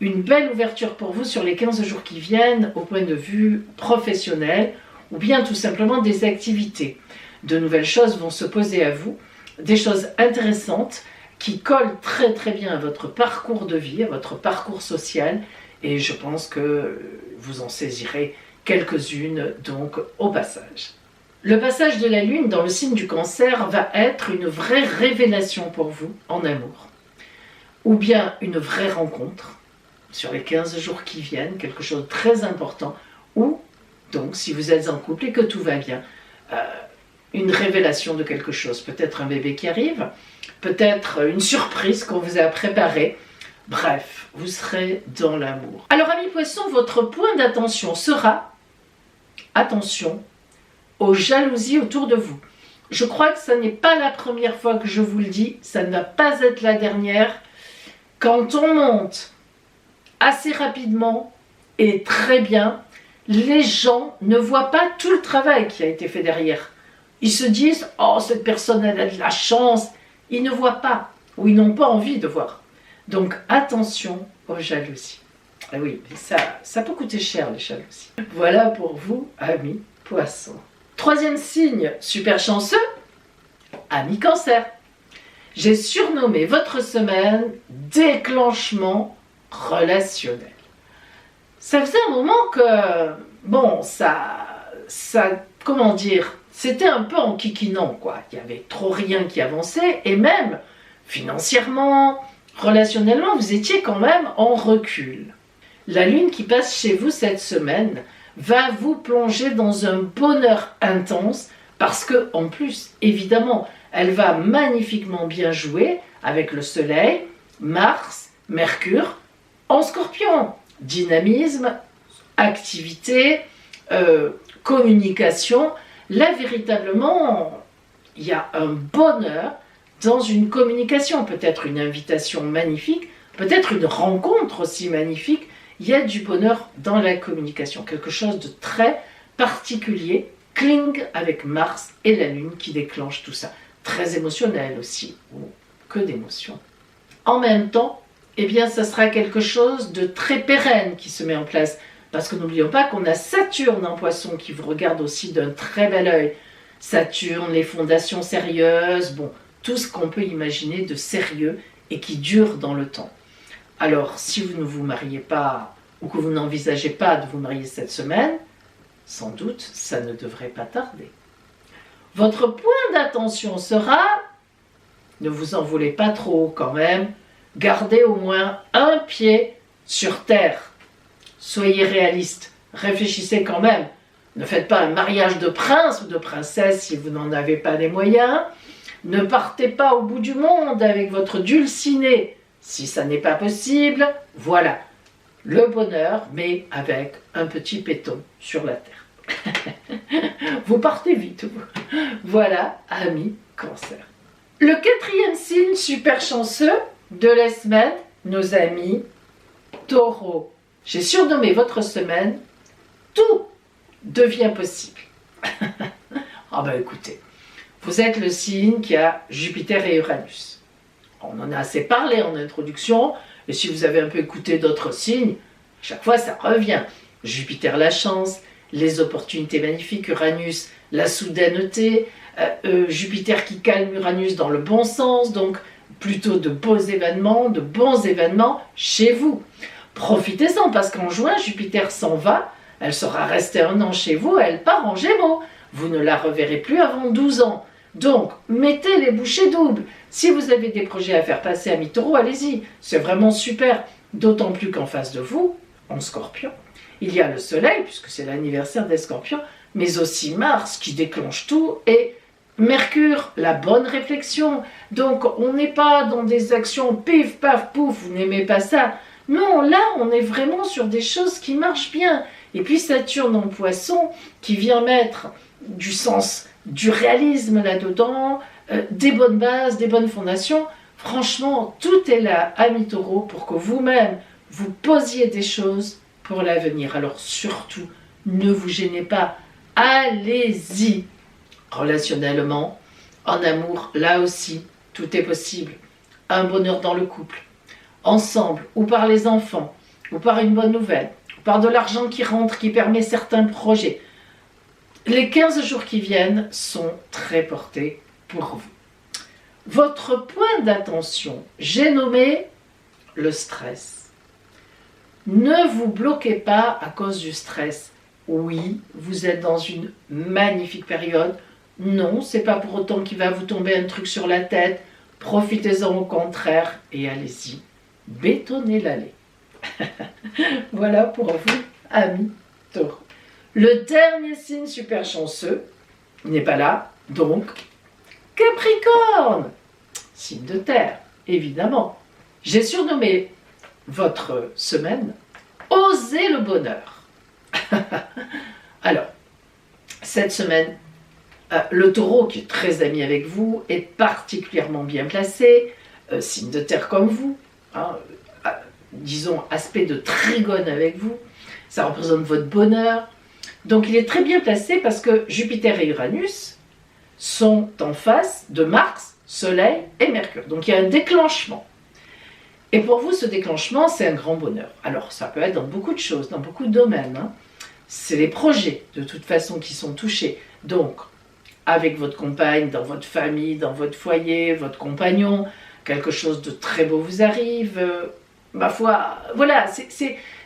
une belle ouverture pour vous sur les 15 jours qui viennent au point de vue professionnel ou bien tout simplement des activités. De nouvelles choses vont se poser à vous, des choses intéressantes qui collent très très bien à votre parcours de vie, à votre parcours social, et je pense que vous en saisirez quelques-unes donc au passage. Le passage de la Lune dans le signe du Cancer va être une vraie révélation pour vous en amour, ou bien une vraie rencontre sur les 15 jours qui viennent, quelque chose de très important, ou donc si vous êtes en couple et que tout va bien, une révélation de quelque chose, peut-être un bébé qui arrive, peut-être une surprise qu'on vous a préparée. Bref, vous serez dans l'amour. Alors, amis Poissons, votre point d'attention sera, attention, aux jalousies autour de vous. Je crois que ce n'est pas la première fois que je vous le dis, ça ne va pas être la dernière. Quand on monte assez rapidement et très bien, les gens ne voient pas tout le travail qui a été fait derrière. Ils se disent « Oh, cette personne, elle a de la chance !» Ils ne voient pas, ou ils n'ont pas envie de voir. Donc, attention aux jalousies. Ah oui, mais ça peut coûter cher, les jalousies. Voilà pour vous, amis Poissons. Troisième signe super chanceux, amis Cancer. J'ai surnommé votre semaine déclenchement relationnel. Ça faisait un moment que, bon, comment dire, c'était un peu en kikinant, quoi. Il y avait trop rien qui avançait, et même financièrement, relationnellement, vous étiez quand même en recul. La Lune qui passe chez vous cette semaine va vous plonger dans un bonheur intense, parce que, en plus, évidemment, elle va magnifiquement bien jouer avec le Soleil, Mars, Mercure, en Scorpion. Dynamisme, activité, communication. Là, véritablement, il y a un bonheur dans une communication. Peut-être une invitation magnifique, peut-être une rencontre aussi magnifique. Il y a du bonheur dans la communication. Quelque chose de très particulier. Cling avec Mars et la Lune qui déclenche tout ça. Très émotionnel aussi, ou que d'émotions. En même temps, eh bien, ça sera quelque chose de très pérenne qui se met en place. Parce que n'oublions pas qu'on a Saturne en Poisson qui vous regarde aussi d'un très bel œil. Saturne, les fondations sérieuses, bon, tout ce qu'on peut imaginer de sérieux et qui dure dans le temps. Alors, si vous ne vous mariez pas ou que vous n'envisagez pas de vous marier cette semaine, sans doute, ça ne devrait pas tarder. Votre point d'attention sera, ne vous en voulez pas trop quand même, gardez au moins un pied sur terre. Soyez réaliste, réfléchissez quand même. Ne faites pas un mariage de prince ou de princesse si vous n'en avez pas les moyens. Ne partez pas au bout du monde avec votre dulciné si ça n'est pas possible. Voilà, le bonheur, mais avec un petit péton sur la terre. Vous partez vite. Voilà, amis Cancer. Le quatrième signe super chanceux de la semaine, nos amis Taureaux. J'ai surnommé votre semaine « Tout devient possible ». Ah ben écoutez, vous êtes le signe qui a Jupiter et Uranus. On en a assez parlé en introduction, et si vous avez un peu écouté d'autres signes, chaque fois ça revient. Jupiter la chance, les opportunités magnifiques, Uranus la soudaineté, Jupiter qui calme Uranus dans le bon sens, donc plutôt de beaux événements, de bons événements chez vous. Profitez-en parce qu'en juin, Jupiter s'en va, elle sera restée 1 an chez vous, elle part en Gémeaux. Vous ne la reverrez plus avant 12 ans. Donc, mettez les bouchées doubles. Si vous avez des projets à faire passer à mi-taureau, allez-y, c'est vraiment super. D'autant plus qu'en face de vous, en Scorpion, il y a le Soleil, puisque c'est l'anniversaire des Scorpions, mais aussi Mars qui déclenche tout, et Mercure, la bonne réflexion. Donc, on n'est pas dans des actions pif, paf, pouf, vous n'aimez pas ça. Non, là, on est vraiment sur des choses qui marchent bien. Et puis Saturne en Poisson, qui vient mettre du sens, du réalisme là-dedans, des bonnes bases, des bonnes fondations. Franchement, tout est là, amis Taureaux, pour que vous-même, vous posiez des choses pour l'avenir. Alors surtout, ne vous gênez pas. Allez-y. Relationnellement, en amour, là aussi, tout est possible. Un bonheur dans le couple, ensemble, ou par les enfants, ou par une bonne nouvelle, ou par de l'argent qui rentre, qui permet certains projets. Les 15 jours qui viennent sont très portés pour vous. Votre point d'attention, j'ai nommé le stress. Ne vous bloquez pas à cause du stress. Oui, vous êtes dans une magnifique période. Non, c'est pas pour autant qu'il va vous tomber un truc sur la tête. Profitez-en au contraire et allez-y. Bétonnez l'allée. Voilà pour vous, amis Taureaux. Le dernier signe super chanceux n'est pas là, donc Capricorne, signe de terre, évidemment. J'ai surnommé votre semaine Osez le bonheur. Alors, cette semaine, le Taureau, qui est très ami avec vous, est particulièrement bien placé, signe de terre comme vous, hein, disons aspect de trigone avec vous, ça représente votre bonheur. Donc il est très bien placé parce que Jupiter et Uranus sont en face de Mars, Soleil et Mercure. Donc il y a un déclenchement. Et pour vous, ce déclenchement, c'est un grand bonheur. Alors ça peut être dans beaucoup de choses, dans beaucoup de domaines. Hein. C'est les projets, de toute façon, qui sont touchés. Donc, avec votre compagne, dans votre famille, dans votre foyer, votre compagnon, quelque chose de très beau vous arrive. Ma foi, voilà,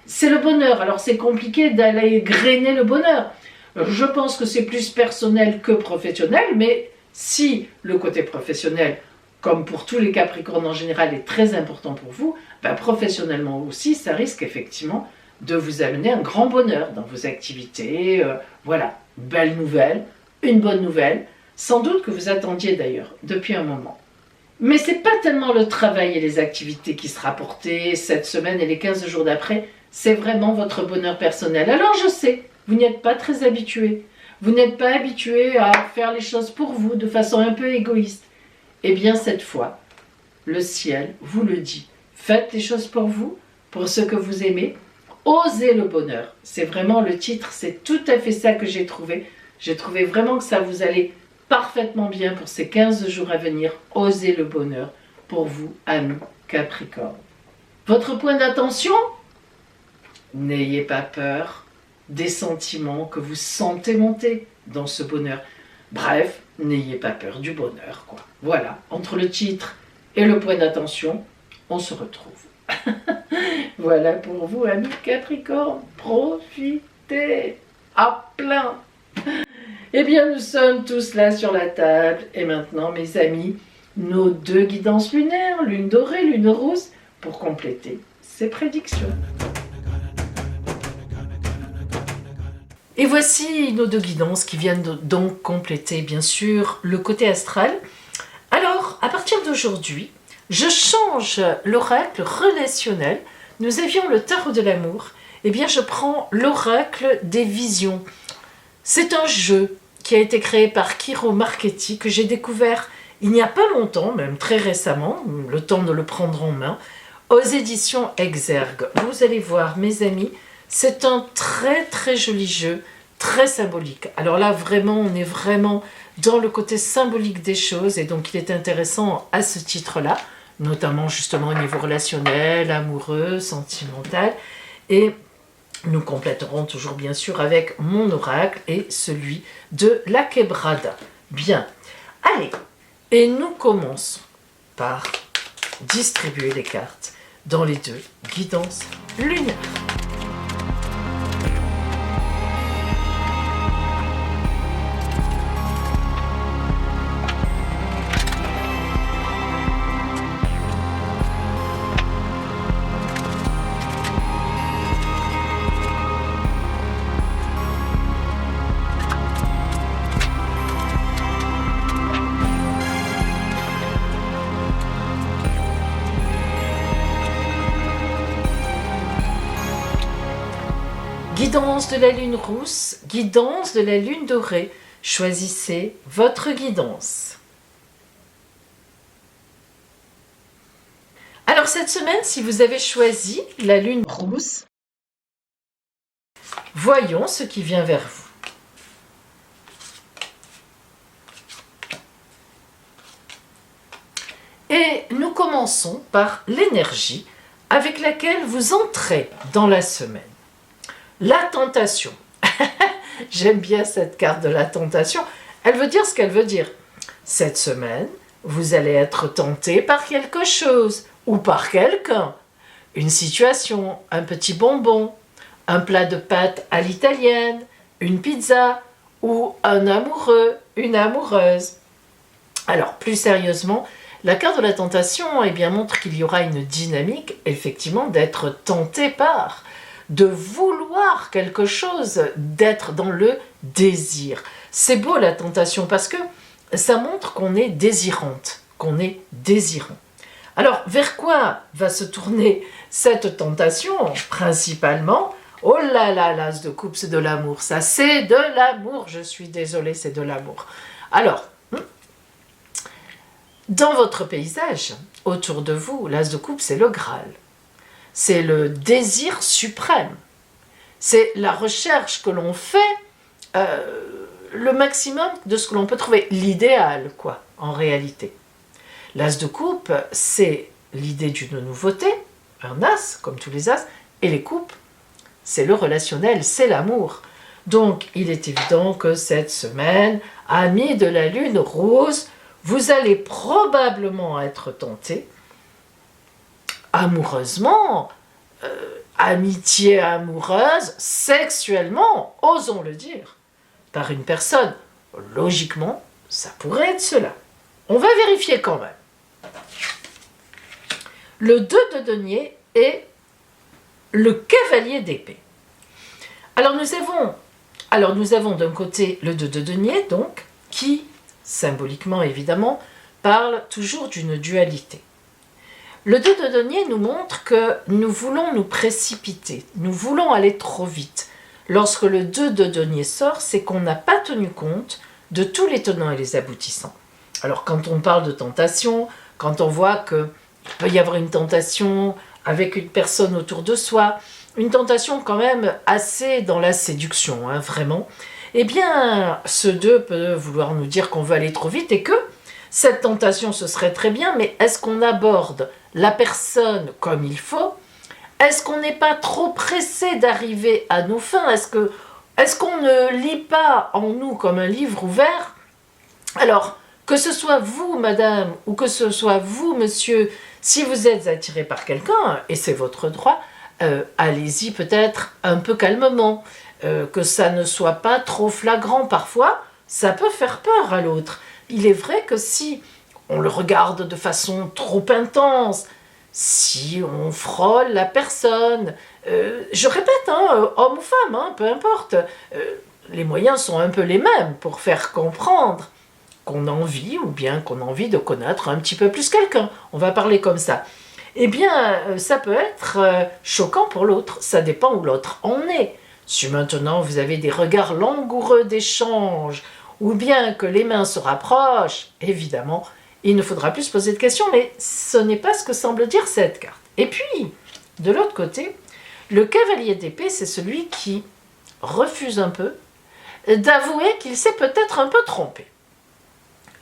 c'est le bonheur. Alors c'est compliqué d'aller grainer le bonheur. Je pense que c'est plus personnel que professionnel, mais si le côté professionnel, comme pour tous les Capricornes en général, est très important pour vous, ben professionnellement aussi, ça risque effectivement de vous amener un grand bonheur dans vos activités. Voilà, une belle nouvelle, une bonne nouvelle, sans doute que vous attendiez d'ailleurs depuis un moment. Mais ce n'est pas tellement le travail et les activités qui sera porté cette semaine et les 15 jours d'après, c'est vraiment votre bonheur personnel. Alors je sais, vous n'êtes pas très habitué. Vous n'êtes pas habitué à faire les choses pour vous de façon un peu égoïste. Eh bien cette fois, le ciel vous le dit. Faites les choses pour vous, pour ceux que vous aimez. Osez le bonheur. C'est vraiment le titre, c'est tout à fait ça que j'ai trouvé. J'ai trouvé vraiment que ça vous allait parfaitement bien pour ces 15 jours à venir. Osez le bonheur pour vous, amis Capricorne. Votre point d'attention ? N'ayez pas peur des sentiments que vous sentez monter dans ce bonheur. Bref, n'ayez pas peur du bonheur, quoi. Voilà, entre le titre et le point d'attention, on se retrouve. Voilà pour vous, amis Capricorne, profitez à plein. Eh bien, nous sommes tous là sur la table, et maintenant, mes amis, nos 2 guidances lunaires, l'une dorée, l'une rousse, pour compléter ces prédictions. Et voici nos 2 guidances qui viennent donc compléter, bien sûr, le côté astral. Alors, à partir d'aujourd'hui, je change l'oracle relationnel. Nous avions le tarot de l'amour. Eh bien, je prends l'oracle des visions. C'est un jeu qui a été créé par Kiro Marchetti, que j'ai découvert il n'y a pas longtemps, même très récemment, le temps de le prendre en main, aux éditions Exergue. Vous allez voir, mes amis, c'est un très très joli jeu, très symbolique. Alors là, vraiment, on est vraiment dans le côté symbolique des choses, et donc il est intéressant à ce titre-là, notamment justement au niveau relationnel, amoureux, sentimental, et nous compléterons toujours bien sûr avec mon oracle et celui de la Quebrada. Bien, allez, et nous commençons par distribuer les cartes dans les 2 guidances lunaires. Guidance de la lune rousse, guidance de la lune dorée. Choisissez votre guidance. Alors cette semaine, si vous avez choisi la lune rousse, voyons ce qui vient vers vous. Et nous commençons par l'énergie avec laquelle vous entrez dans la semaine. La tentation. J'aime bien cette carte de la tentation. Elle veut dire ce qu'elle veut dire. Cette semaine, vous allez être tenté par quelque chose ou par quelqu'un. Une situation, un petit bonbon, un plat de pâtes à l'italienne, une pizza ou un amoureux, une amoureuse. Alors, plus sérieusement, la carte de la tentation montre qu'il y aura une dynamique, effectivement, d'être tenté par, de vouloir quelque chose, d'être dans le désir. C'est beau la tentation parce que ça montre qu'on est désirante, qu'on est désirant. Alors, vers quoi va se tourner cette tentation? Principalement, oh là là, l'as de coupe, c'est de l'amour. Ça, c'est de l'amour. Je suis désolée, c'est de l'amour. Alors, dans votre paysage, autour de vous, l'as de coupe, c'est le Graal. C'est le désir suprême. C'est la recherche que l'on fait, le maximum de ce que l'on peut trouver. L'idéal, quoi, en réalité. L'as de coupe, c'est l'idée d'une nouveauté, un as, comme tous les as, et les coupes, c'est le relationnel, c'est l'amour. Donc, il est évident que cette semaine, amis de la lune rose, vous allez probablement être tenté amoureusement, amitié amoureuse, sexuellement, osons le dire, par une personne. Logiquement, ça pourrait être cela. On va vérifier quand même. Le 2 de denier et le cavalier d'épée. Alors nous avons d'un côté le 2 de denier, donc, qui, symboliquement évidemment, parle toujours d'une dualité. Le 2 de denier nous montre que nous voulons nous précipiter, nous voulons aller trop vite. Lorsque le 2 de denier sort, c'est qu'on n'a pas tenu compte de tous les tenants et les aboutissants. Alors quand on parle de tentation, quand on voit qu'il peut y avoir une tentation avec une personne autour de soi, une tentation quand même assez dans la séduction, vraiment, eh bien ce 2 peut vouloir nous dire qu'on veut aller trop vite et que cette tentation ce serait très bien, mais est-ce qu'on aborde la personne comme il faut? Est-ce qu'on n'est pas trop pressé d'arriver à nos fins? Est-ce qu'on ne lit pas en nous comme un livre ouvert Alors, que ce soit vous, madame, ou que ce soit vous, monsieur, si vous êtes attiré par quelqu'un, et c'est votre droit, allez-y peut-être un peu calmement, que ça ne soit pas trop flagrant. Parfois, ça peut faire peur à l'autre. Il est vrai que si on le regarde de façon trop intense, si on frôle la personne, je répète, hein, homme ou femme, hein, peu importe, les moyens sont un peu les mêmes pour faire comprendre qu'on a envie ou bien qu'on a envie de connaître un petit peu plus quelqu'un. On va parler comme ça. Eh bien, ça peut être choquant pour l'autre. Ça dépend où l'autre en est. Si maintenant vous avez des regards langoureux d'échange ou bien que les mains se rapprochent, évidemment, il ne faudra plus se poser de questions, mais ce n'est pas ce que semble dire cette carte. Et puis, de l'autre côté, le cavalier d'épée, c'est celui qui refuse un peu d'avouer qu'il s'est peut-être un peu trompé.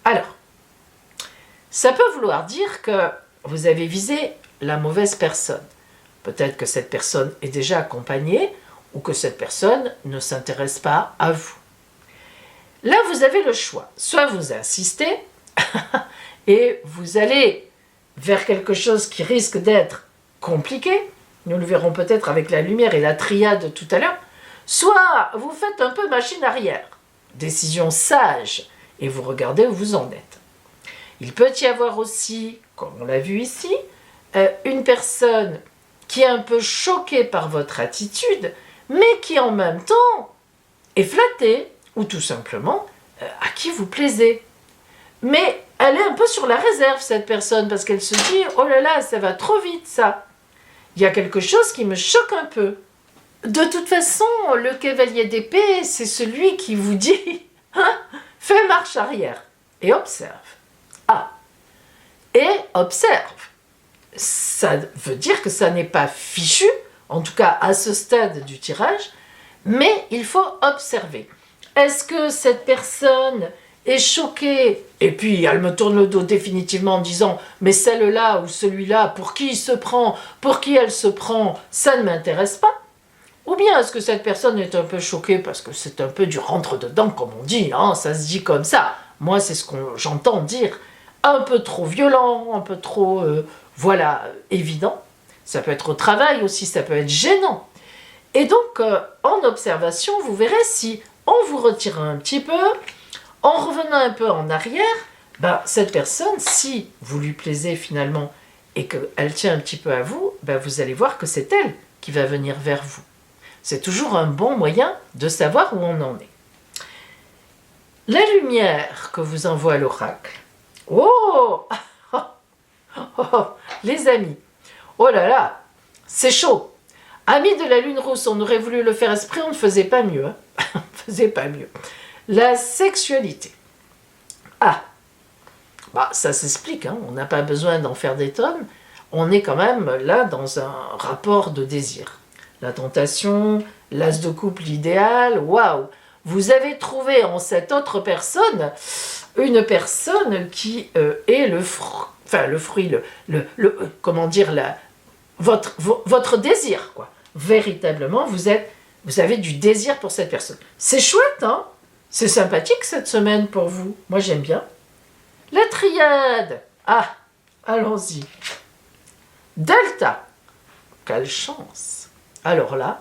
Alors, ça peut vouloir dire que vous avez visé la mauvaise personne. Peut-être que cette personne est déjà accompagnée ou que cette personne ne s'intéresse pas à vous. Là, vous avez le choix. Soit vous insistez et vous allez vers quelque chose qui risque d'être compliqué. Nous le verrons peut-être avec la lumière et la triade tout à l'heure. Soit vous faites un peu machine arrière. Décision sage. Et vous regardez où vous en êtes. Il peut y avoir aussi, comme on l'a vu ici, une personne qui est un peu choquée par votre attitude, mais qui en même temps est flattée, ou tout simplement à qui vous plaisez. Mais elle est un peu sur la réserve, cette personne, parce qu'elle se dit « Oh là là, ça va trop vite, ça !» Il y a quelque chose qui me choque un peu. De toute façon, le cavalier d'épée, c'est celui qui vous dit « Fais marche arrière et observe. » Ah, et observe. Ça veut dire que ça n'est pas fichu, en tout cas à ce stade du tirage, mais il faut observer. Est-ce que cette personne est choquée et puis elle me tourne le dos définitivement en disant « Mais celle-là ou celui-là, pour qui il se prend, pour qui elle se prend, ça ne m'intéresse pas ?» Ou bien est-ce que cette personne est un peu choquée parce que c'est un peu du rentre-dedans, comme on dit, hein, ça se dit comme ça. Moi, c'est ce que j'entends dire. Un peu trop violent, un peu trop, évident. Ça peut être au travail aussi, ça peut être gênant. Et donc, en observation, vous verrez si, en vous retirant un petit peu, en revenant un peu en arrière, cette personne, si vous lui plaisez finalement et qu'elle tient un petit peu à vous, vous allez voir que c'est elle qui va venir vers vous. C'est toujours un bon moyen de savoir où on en est. La lumière que vous envoie l'oracle. Oh, les amis, oh là là, c'est chaud. Amis de la lune rousse, on aurait voulu le faire esprit, on ne faisait pas mieux. Hein. On ne faisait pas mieux. La sexualité. Ah, ça s'explique, hein. On n'a pas besoin d'en faire des tonnes. On est quand même là dans un rapport de désir. La tentation, l'as de couple idéal, waouh! Vous avez trouvé en cette autre personne une personne qui est le fruit, votre désir, quoi. Véritablement, vous avez du désir pour cette personne. C'est chouette, hein? C'est sympathique cette semaine pour vous. Moi, j'aime bien. La triade. Ah, allons-y. Delta. Quelle chance. Alors là,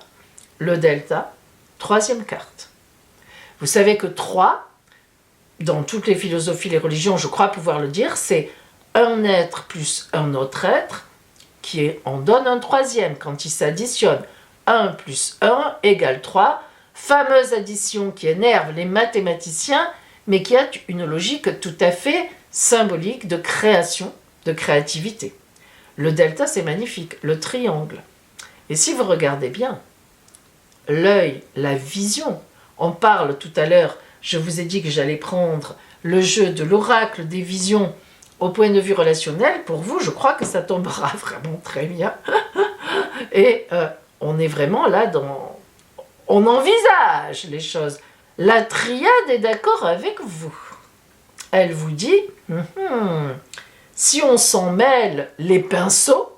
le delta, troisième carte. Vous savez que 3, dans toutes les philosophies, les religions, je crois pouvoir le dire, c'est un être plus un autre être qui en donne un troisième quand il s'additionne. 1 plus 1 égale 3. Fameuse addition qui énerve les mathématiciens, mais qui a une logique tout à fait symbolique de création, de créativité. Le delta, c'est magnifique, le triangle. Et si vous regardez bien, l'œil, la vision, on parle tout à l'heure, je vous ai dit que j'allais prendre le jeu de l'oracle des visions au point de vue relationnel. Pour vous, je crois que ça tombera vraiment très bien. Et on est vraiment là dans... On envisage les choses. La triade est d'accord avec vous. Elle vous dit, si on s'en mêle les pinceaux,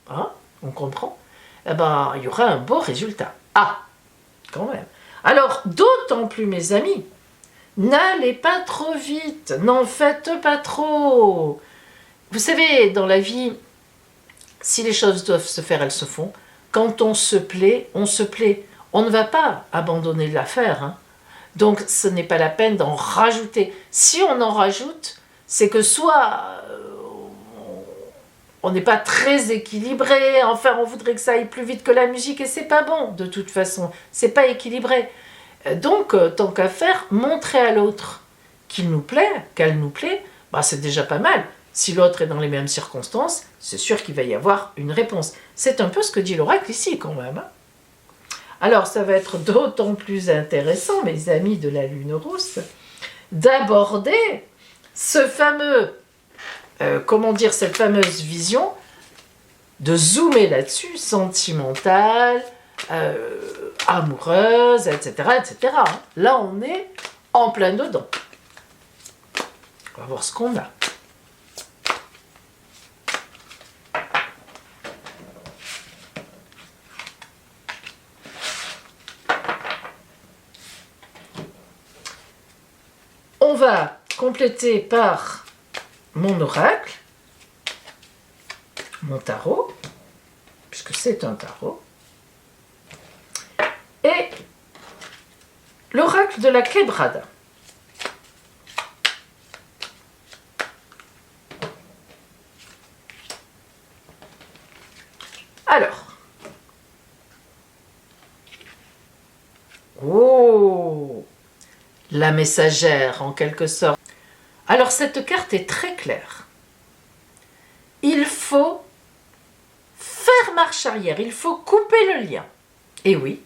hein, on comprend, il y aura un beau résultat. Ah, quand même. Alors, d'autant plus, mes amis, N'allez pas trop vite, n'en faites pas trop. Vous savez, dans la vie, si les choses doivent se faire, elles se font. Quand on se plaît, on se plaît. On ne va pas abandonner l'affaire, hein. Donc ce n'est pas la peine d'en rajouter. Si on en rajoute, c'est que soit on n'est pas très équilibré, enfin on voudrait que ça aille plus vite que la musique et c'est pas bon de toute façon, c'est pas équilibré. Donc tant qu'à faire, montrer à l'autre qu'il nous plaît, qu'elle nous plaît, bah, c'est déjà pas mal. Si l'autre est dans les mêmes circonstances, c'est sûr qu'il va y avoir une réponse. C'est un peu ce que dit l'oracle ici quand même, hein. Alors ça va être d'autant plus intéressant, mes amis de la Lune rousse, d'aborder ce fameux, cette fameuse vision, de zoomer là-dessus, sentimentale, amoureuse, etc., etc. Là, on est en plein dedans. On va voir ce qu'on a. On va compléter par mon oracle, mon tarot, puisque c'est un tarot, et l'oracle de la Quebrada. Alors, oh, la messagère en quelque sorte. Alors cette carte est très claire. Il faut faire marche arrière, il faut couper le lien. Et oui,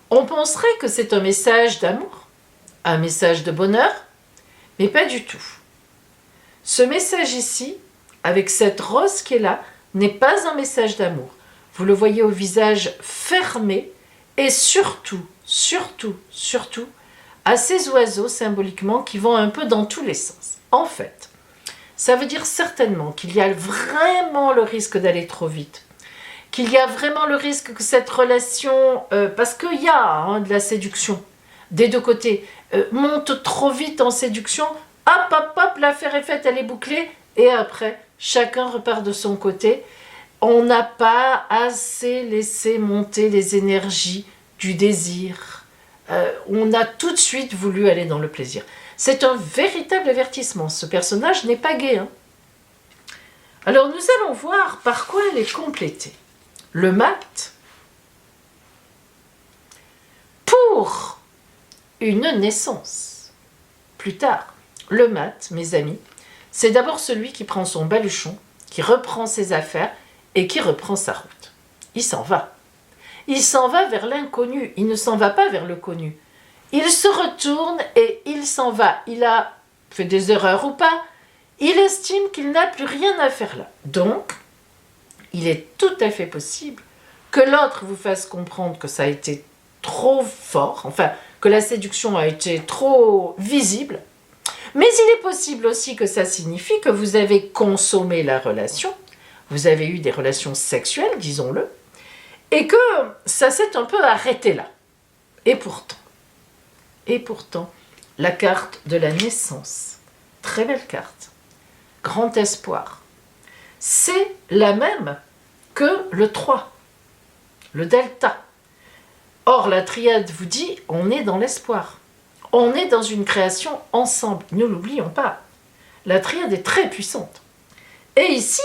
on penserait que c'est un message d'amour, un message de bonheur, mais pas du tout. Ce message ici, avec cette rose qui est là, n'est pas un message d'amour. Vous le voyez au visage fermé et surtout, à ces oiseaux symboliquement qui vont un peu dans tous les sens. En fait, ça veut dire certainement qu'il y a vraiment le risque d'aller trop vite, qu'il y a vraiment le risque que cette relation, parce qu'il y a de la séduction des deux côtés, monte trop vite en séduction, hop, l'affaire est faite, elle est bouclée, et après, chacun repart de son côté. On n'a pas assez laissé monter les énergies du désir. On a tout de suite voulu aller dans le plaisir. C'est un véritable avertissement. Ce personnage n'est pas gai, hein. Alors nous allons voir par quoi elle est complétée. Le mat, pour une naissance. Plus tard, le mat, mes amis, c'est d'abord celui qui prend son baluchon, qui reprend ses affaires et qui reprend sa route. Il s'en va. Il s'en va vers l'inconnu, il ne s'en va pas vers le connu. Il se retourne et il s'en va. Il a fait des erreurs ou pas, il estime qu'il n'a plus rien à faire là. Donc, il est tout à fait possible que l'autre vous fasse comprendre que ça a été trop fort, enfin, que la séduction a été trop visible. Mais il est possible aussi que ça signifie que vous avez consommé la relation, vous avez eu des relations sexuelles, disons-le, et que ça s'est un peu arrêté là. Et pourtant, la carte de la naissance, très belle carte, grand espoir, c'est la même que le 3, le delta. Or, la triade vous dit, on est dans l'espoir. On est dans une création ensemble, ne l'oublions pas. La triade est très puissante. Et ici,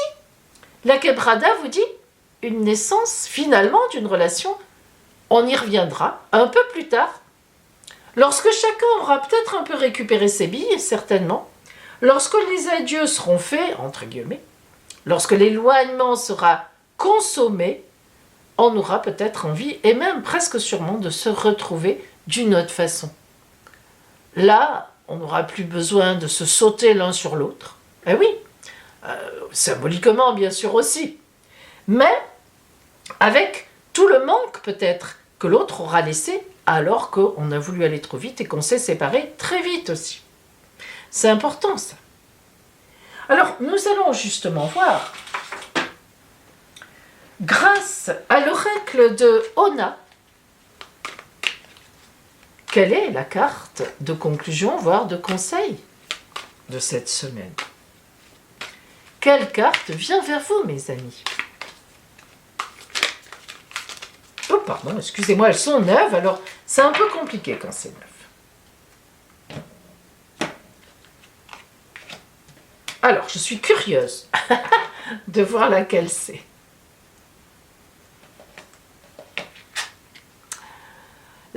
la Quebrada vous dit une naissance finalement d'une relation. On y reviendra un peu plus tard, lorsque chacun aura peut-être un peu récupéré ses billes, certainement, lorsque les adieux seront faits, entre guillemets, lorsque l'éloignement sera consommé, on aura peut-être envie, et même presque sûrement, de se retrouver d'une autre façon. Là, on n'aura plus besoin de se sauter l'un sur l'autre. Eh oui, symboliquement bien sûr aussi, mais avec tout le manque peut-être que l'autre aura laissé alors qu'on a voulu aller trop vite et qu'on s'est séparés très vite aussi. C'est important ça. Alors nous allons justement voir, grâce à l'oracle de Ona, quelle est la carte de conclusion, voire de conseil de cette semaine? Quelle carte vient vers vous, mes amis? Oh, pardon, excusez-moi, elles sont neuves, alors c'est un peu compliqué quand c'est neuf. Alors, je suis curieuse de voir laquelle c'est.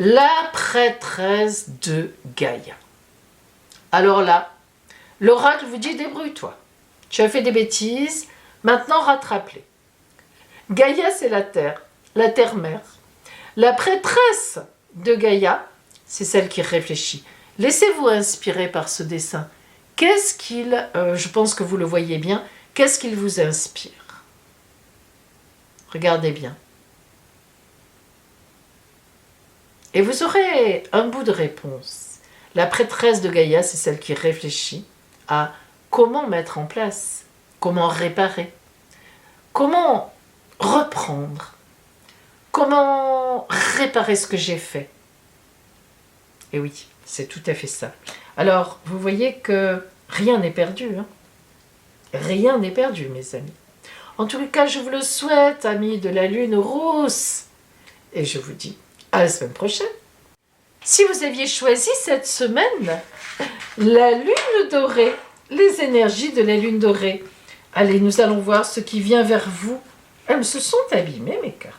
La prêtresse de Gaïa. Alors là, l'oracle vous dit débrouille-toi. Tu as fait des bêtises, maintenant rattrape-les. Gaïa, c'est la terre-mère. La prêtresse de Gaïa, c'est celle qui réfléchit. Laissez-vous inspirer par ce dessin. Qu'est-ce qu'il, je pense que vous le voyez bien, qu'est-ce qu'il vous inspire? Regardez bien. Et vous aurez un bout de réponse. La prêtresse de Gaïa, c'est celle qui réfléchit à comment mettre en place, comment réparer, comment reprendre, comment réparer ce que j'ai fait. Et oui, c'est tout à fait ça. Alors, vous voyez que rien n'est perdu. Hein? Rien n'est perdu, mes amis. En tous les cas, je vous le souhaite, amis de la Lune rousse. Et je vous dis à la semaine prochaine. Si vous aviez choisi cette semaine la Lune dorée, les énergies de la Lune dorée, allez, nous allons voir ce qui vient vers vous. Elles se sont abîmées, mes cartes.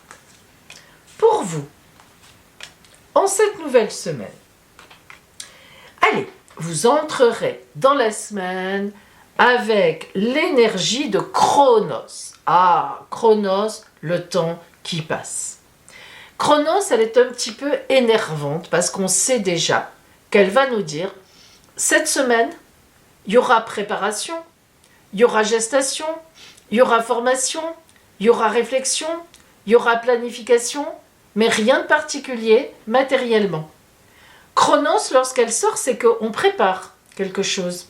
Pour vous, en cette nouvelle semaine, allez, vous entrerez dans la semaine avec l'énergie de Chronos. Ah, Chronos, le temps qui passe. Chronos, elle est un petit peu énervante parce qu'on sait déjà qu'elle va nous dire cette semaine, il y aura préparation, il y aura gestation, il y aura formation, il y aura réflexion, il y aura planification, mais rien de particulier matériellement. Chronos, lorsqu'elle sort, c'est qu'on prépare quelque chose.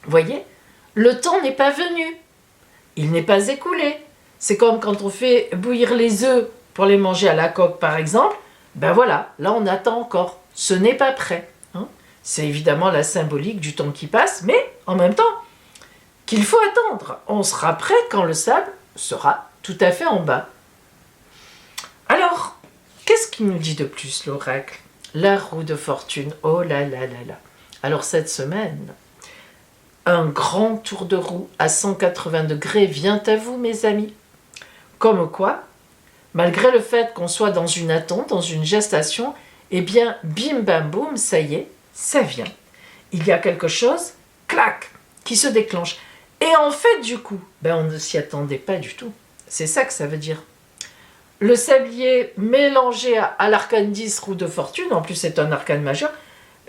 Vous voyez, le temps n'est pas venu, il n'est pas écoulé. C'est comme quand on fait bouillir les œufs pour les manger à la coque, par exemple. Ben voilà, là on attend encore. Ce n'est pas prêt. Hein. C'est évidemment la symbolique du temps qui passe, mais en même temps, qu'il faut attendre. On sera prêt quand le sable sera tout à fait en bas. Alors, qu'est-ce qu'il nous dit de plus, l'oracle? La roue de fortune, oh là là là là. Alors cette semaine, un grand tour de roue à 180 degrés vient à vous, mes amis. Comme quoi, malgré le fait qu'on soit dans une attente, dans une gestation, eh bien, bim bam boum, ça y est, ça vient. Il y a quelque chose, clac, qui se déclenche. Et en fait, du coup, ben, on ne s'y attendait pas du tout. C'est ça que ça veut dire. Le sablier mélangé à l'arcane 10, roue de fortune, en plus c'est un arcane majeur,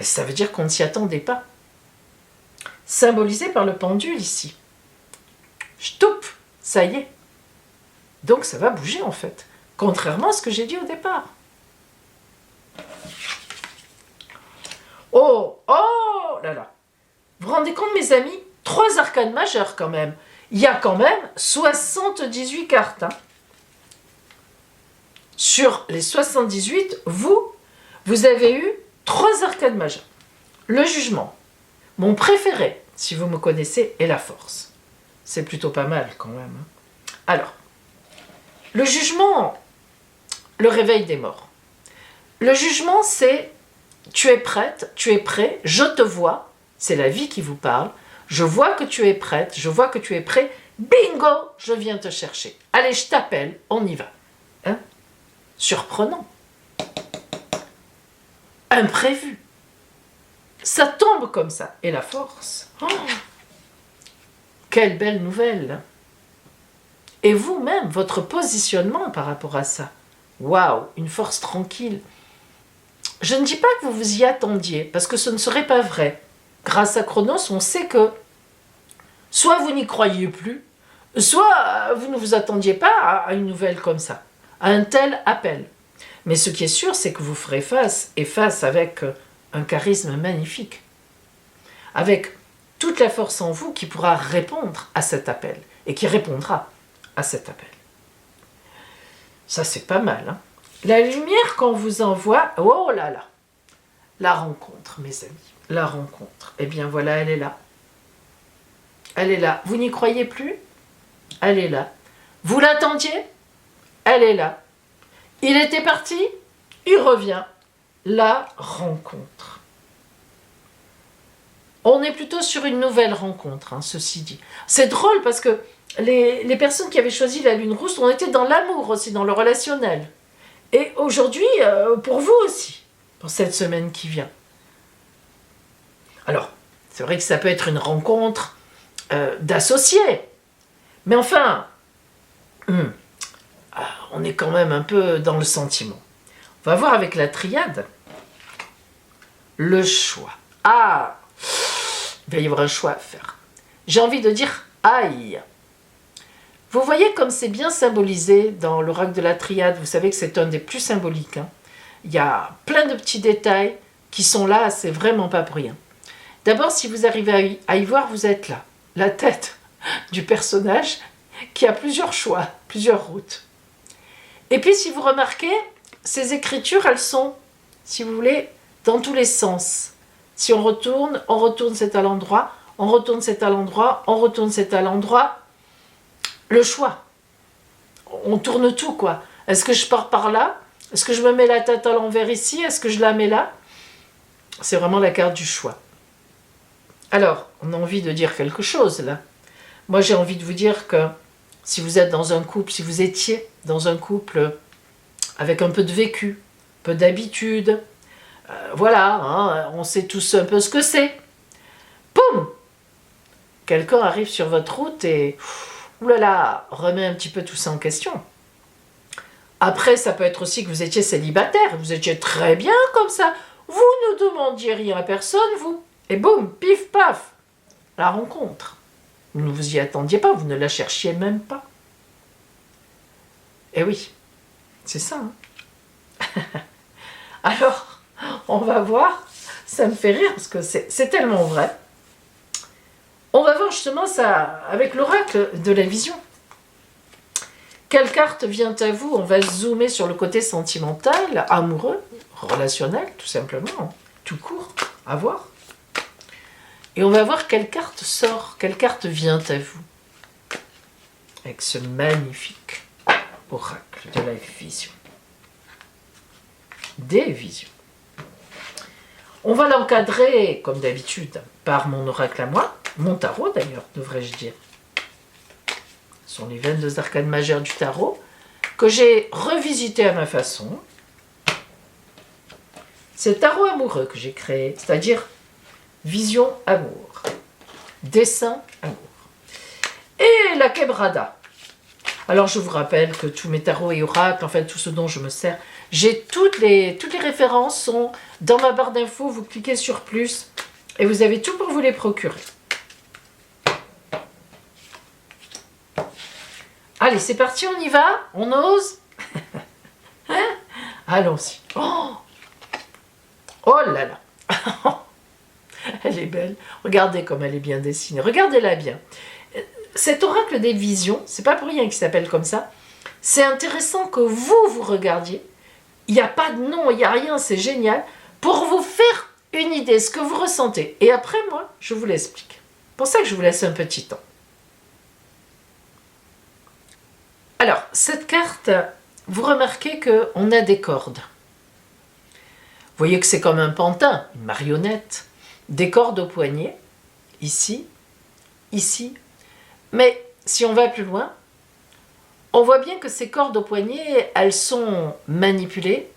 ça veut dire qu'on ne s'y attendait pas. Symbolisé par le pendule ici. Stoup, ça y est. Donc ça va bouger en fait, contrairement à ce que j'ai dit au départ. Oh, oh là là. Vous vous rendez compte, mes amis, 3 arcanes majeures quand même. Il y a quand même 78 cartes. Hein. Sur les 78, vous avez eu 3 arcanes majeures. Le jugement, mon préféré, si vous me connaissez, est la force. C'est plutôt pas mal quand même. Hein. Alors, le jugement, le réveil des morts. Le jugement, c'est tu es prête, tu es prêt, je te vois, c'est la vie qui vous parle, je vois que tu es prête, je vois que tu es prêt, bingo, je viens te chercher. Allez, je t'appelle, on y va. Hein? Surprenant. Imprévu. Ça tombe comme ça. Et la force. Oh, quelle belle nouvelle. Et vous-même, votre positionnement par rapport à ça. Waouh, une force tranquille. Je ne dis pas que vous vous y attendiez, parce que ce ne serait pas vrai. Grâce à Chronos, on sait que soit vous n'y croyez plus, soit vous ne vous attendiez pas à une nouvelle comme ça, à un tel appel. Mais ce qui est sûr, c'est que vous ferez face, et face avec un charisme magnifique, avec toute la force en vous qui pourra répondre à cet appel, et qui répondra à cet appel. Ça, c'est pas mal. Hein. La lumière qu'on vous envoie, oh là là, La rencontre, mes amis, la rencontre. Eh bien voilà, elle est là. Elle est là. Vous n'y croyez plus? Elle est là. Vous l'attendiez? Elle est là. Il était parti? Il revient. La rencontre. On est plutôt sur une nouvelle rencontre, hein, ceci dit. C'est drôle parce que les personnes qui avaient choisi la lune rouge ont été dans l'amour aussi, dans le relationnel. Et aujourd'hui, pour vous aussi, pour cette semaine qui vient. Alors, c'est vrai que ça peut être une rencontre d'associés. Mais enfin, on est quand même un peu dans le sentiment. On va voir avec la triade. Le choix. Ah, il va y avoir un choix à faire. J'ai envie de dire aïe. Vous voyez comme c'est bien symbolisé dans l'oracle de la triade. Vous savez que c'est un des plus symboliques. Hein. Il y a plein de petits détails qui sont là, c'est vraiment pas pour rien. D'abord, si vous arrivez à y voir, vous êtes là. La tête du personnage qui a plusieurs choix, plusieurs routes. Et puis, si vous remarquez, ces écritures, elles sont, si vous voulez, dans tous les sens. Si on retourne c'est à l'endroit, on retourne c'est à l'endroit, on retourne c'est à l'endroit. Le choix. On tourne tout, quoi. Est-ce que je pars par là? Est-ce que je me mets la tête à l'envers ici? Est-ce que je la mets là? C'est vraiment la carte du choix. Alors, on a envie de dire quelque chose, là. Moi, j'ai envie de vous dire que si vous êtes dans un couple, si vous étiez dans un couple avec un peu de vécu, un peu d'habitude, voilà, hein, on sait tous un peu ce que c'est. Poum! Quelqu'un arrive sur votre route et, oulala, remet un petit peu tout ça en question. Après, ça peut être aussi que vous étiez célibataire, vous étiez très bien comme ça, vous ne demandiez rien à personne, vous. Et boum, pif, paf, la rencontre. Vous ne vous y attendiez pas, vous ne la cherchiez même pas. Eh oui, c'est ça. Hein. Alors, on va voir, ça me fait rire parce que c'est tellement vrai. On va voir justement ça avec l'oracle de la vision. Quelle carte vient à vous? On va zoomer sur le côté sentimental, amoureux, relationnel, tout simplement, tout court, à voir. Et on va voir quelle carte sort, quelle carte vient à vous. Avec ce magnifique oracle de la vision. Des visions. On va l'encadrer, comme d'habitude, par mon oracle à moi, mon tarot d'ailleurs, devrais-je dire. Ce sont les 22 arcanes majeures du tarot, que j'ai revisité à ma façon. C'est le tarot amoureux que j'ai créé, c'est-à-dire vision amour, dessin amour. Et la quebrada. Alors je vous rappelle que tous mes tarots et oracles, en fait tout ce dont je me sers, j'ai toutes les références sont dans ma barre d'infos, vous cliquez sur plus et vous avez tout pour vous les procurer. Allez, c'est parti, on y va? On ose? Hein? Allons-y. Oh, oh là là. Elle est belle. Regardez comme elle est bien dessinée. Regardez-la bien. Cet oracle des visions, c'est pas pour rien qu'il s'appelle comme ça. C'est intéressant que vous regardiez. Il n'y a pas de nom, il n'y a rien, c'est génial. Pour vous faire une idée, ce que vous ressentez. Et après, moi, je vous l'explique. C'est pour ça que je vous laisse un petit temps. Alors, cette carte, vous remarquez qu'on a des cordes. Vous voyez que c'est comme un pantin, une marionnette. Des cordes au poignet, ici, ici. Mais si on va plus loin, on voit bien que ces cordes au poignet, elles sont manipulées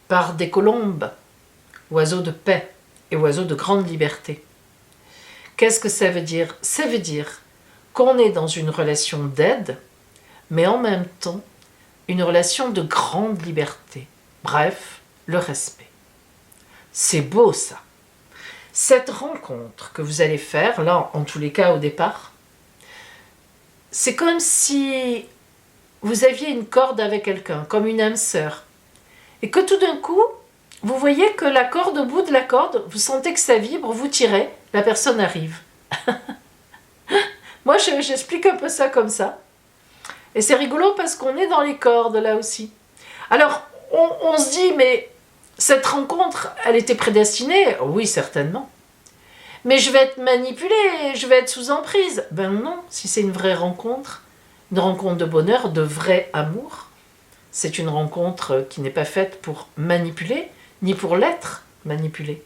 par des colombes, oiseaux de paix et oiseaux de grande liberté. Qu'est-ce que ça veut dire? Ça veut dire qu'on est dans une relation d'aide, mais en même temps, une relation de grande liberté. Bref, le respect. C'est beau ça. Cette rencontre que vous allez faire, là, en tous les cas au départ, c'est comme si vous aviez une corde avec quelqu'un, comme une âme sœur. Et que tout d'un coup, vous voyez que la corde, au bout de la corde, vous sentez que ça vibre, vous tirez, la personne arrive. Moi, j'explique un peu ça comme ça. Et c'est rigolo parce qu'on est dans les cordes là aussi. Alors, on se dit, mais Cette rencontre, elle était prédestinée? Oui, certainement. Mais je vais être manipulée, je vais être sous emprise. Ben non, si c'est une vraie rencontre, une rencontre de bonheur, de vrai amour, c'est une rencontre qui n'est pas faite pour manipuler, ni pour l'être manipulé.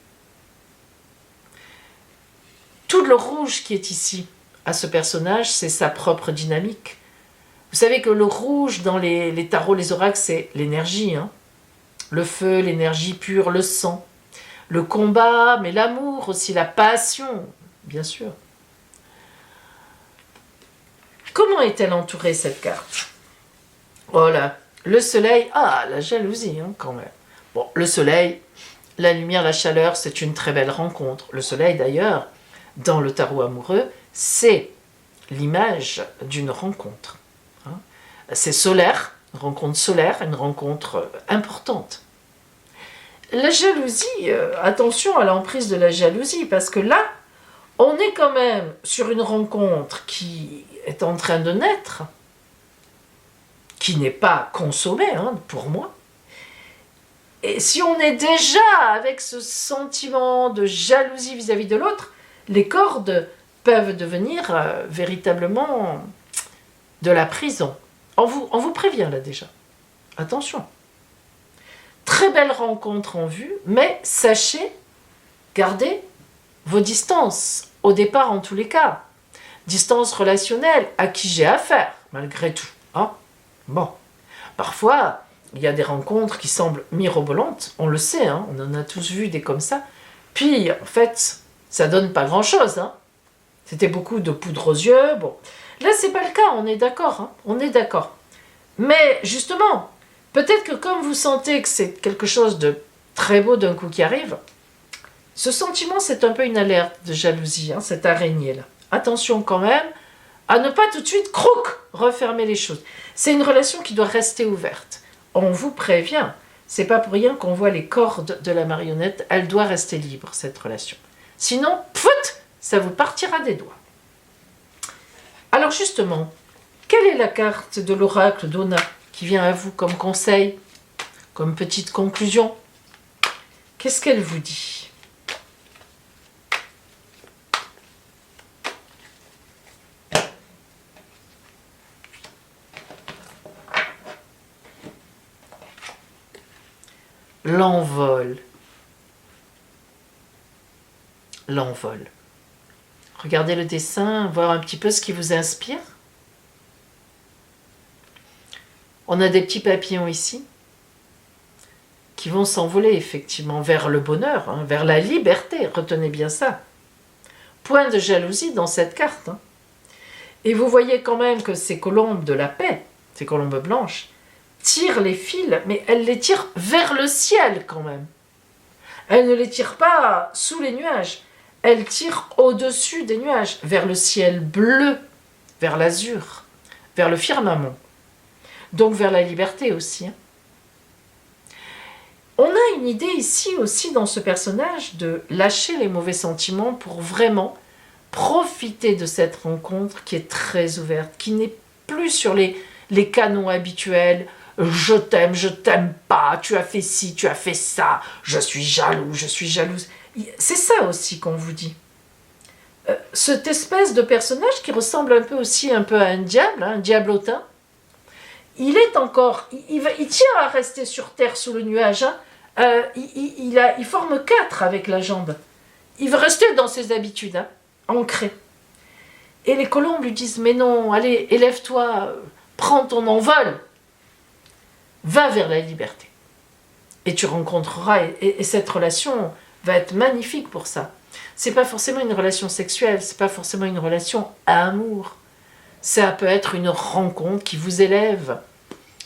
Tout le rouge qui est ici, à ce personnage, c'est sa propre dynamique. Vous savez que le rouge, dans les tarots, les oracles, c'est l'énergie, hein. Le feu, l'énergie pure, le sang, le combat, mais l'amour aussi, la passion, bien sûr. Comment est-elle entourée, cette carte? Voilà, le soleil, la jalousie, hein, quand même. Bon, le soleil, la lumière, la chaleur, c'est une très belle rencontre. Le soleil, d'ailleurs, dans le tarot amoureux, c'est l'image d'une rencontre. Hein. C'est solaire, une rencontre solaire, une rencontre importante. La jalousie, attention à l'emprise de la jalousie, parce que là, on est quand même sur une rencontre qui est en train de naître, qui n'est pas consommée, hein, pour moi. Et si on est déjà avec ce sentiment de jalousie vis-à-vis de l'autre, les cordes peuvent devenir véritablement de la prison. On vous prévient là déjà. Attention. Très belle rencontre en vue, mais sachez, gardez vos distances, au départ en tous les cas. Distance relationnelle, à qui j'ai affaire, malgré tout. Hein. Bon, parfois, il y a des rencontres qui semblent mirobolantes, on le sait, hein, on en a tous vu des comme ça. Puis, en fait, ça donne pas grand-chose. Hein. C'était beaucoup de poudre aux yeux. Bon, là, c'est pas le cas, on est d'accord. Hein, on est d'accord. Mais, justement, peut-être que comme vous sentez que c'est quelque chose de très beau d'un coup qui arrive, ce sentiment, c'est un peu une alerte de jalousie, hein, cette araignée-là. Attention quand même à ne pas tout de suite, refermer les choses. C'est une relation qui doit rester ouverte. On vous prévient, c'est pas pour rien qu'on voit les cordes de la marionnette, elle doit rester libre, cette relation. Sinon, ça vous partira des doigts. Alors justement, quelle est la carte de l'oracle d'Ona qui vient à vous comme conseil, comme petite conclusion? Qu'est-ce qu'elle vous dit? L'envol. L'envol. Regardez le dessin, voir un petit peu ce qui vous inspire. On a des petits papillons ici qui vont s'envoler effectivement vers le bonheur, hein, vers la liberté, retenez bien ça. Point de jalousie dans cette carte. Hein. Et vous voyez quand même que ces colombes de la paix, ces colombes blanches, tirent les fils, mais elles les tirent vers le ciel quand même. Elles ne les tirent pas sous les nuages, elles tirent au-dessus des nuages, vers le ciel bleu, vers l'azur, vers le firmament. Donc vers la liberté aussi. Hein. On a une idée ici aussi dans ce personnage de lâcher les mauvais sentiments pour vraiment profiter de cette rencontre qui est très ouverte, qui n'est plus sur les canons habituels. Je t'aime pas, tu as fait ci, tu as fait ça, je suis jaloux, je suis jalouse. C'est ça aussi qu'on vous dit. Cette espèce de personnage qui ressemble un peu aussi un peu à un diable, hein, un diablotin, il est encore, il tient à rester sur terre sous le nuage. Hein. Il forme 4 avec la jambe. Il veut rester dans ses habitudes, hein, ancré. Et les colombes lui disent, mais non, allez, élève-toi, prends ton envol. Va vers la liberté. Et tu rencontreras, et cette relation va être magnifique pour ça. C'est pas forcément une relation sexuelle, c'est pas forcément une relation à amour. Ça peut être une rencontre qui vous élève,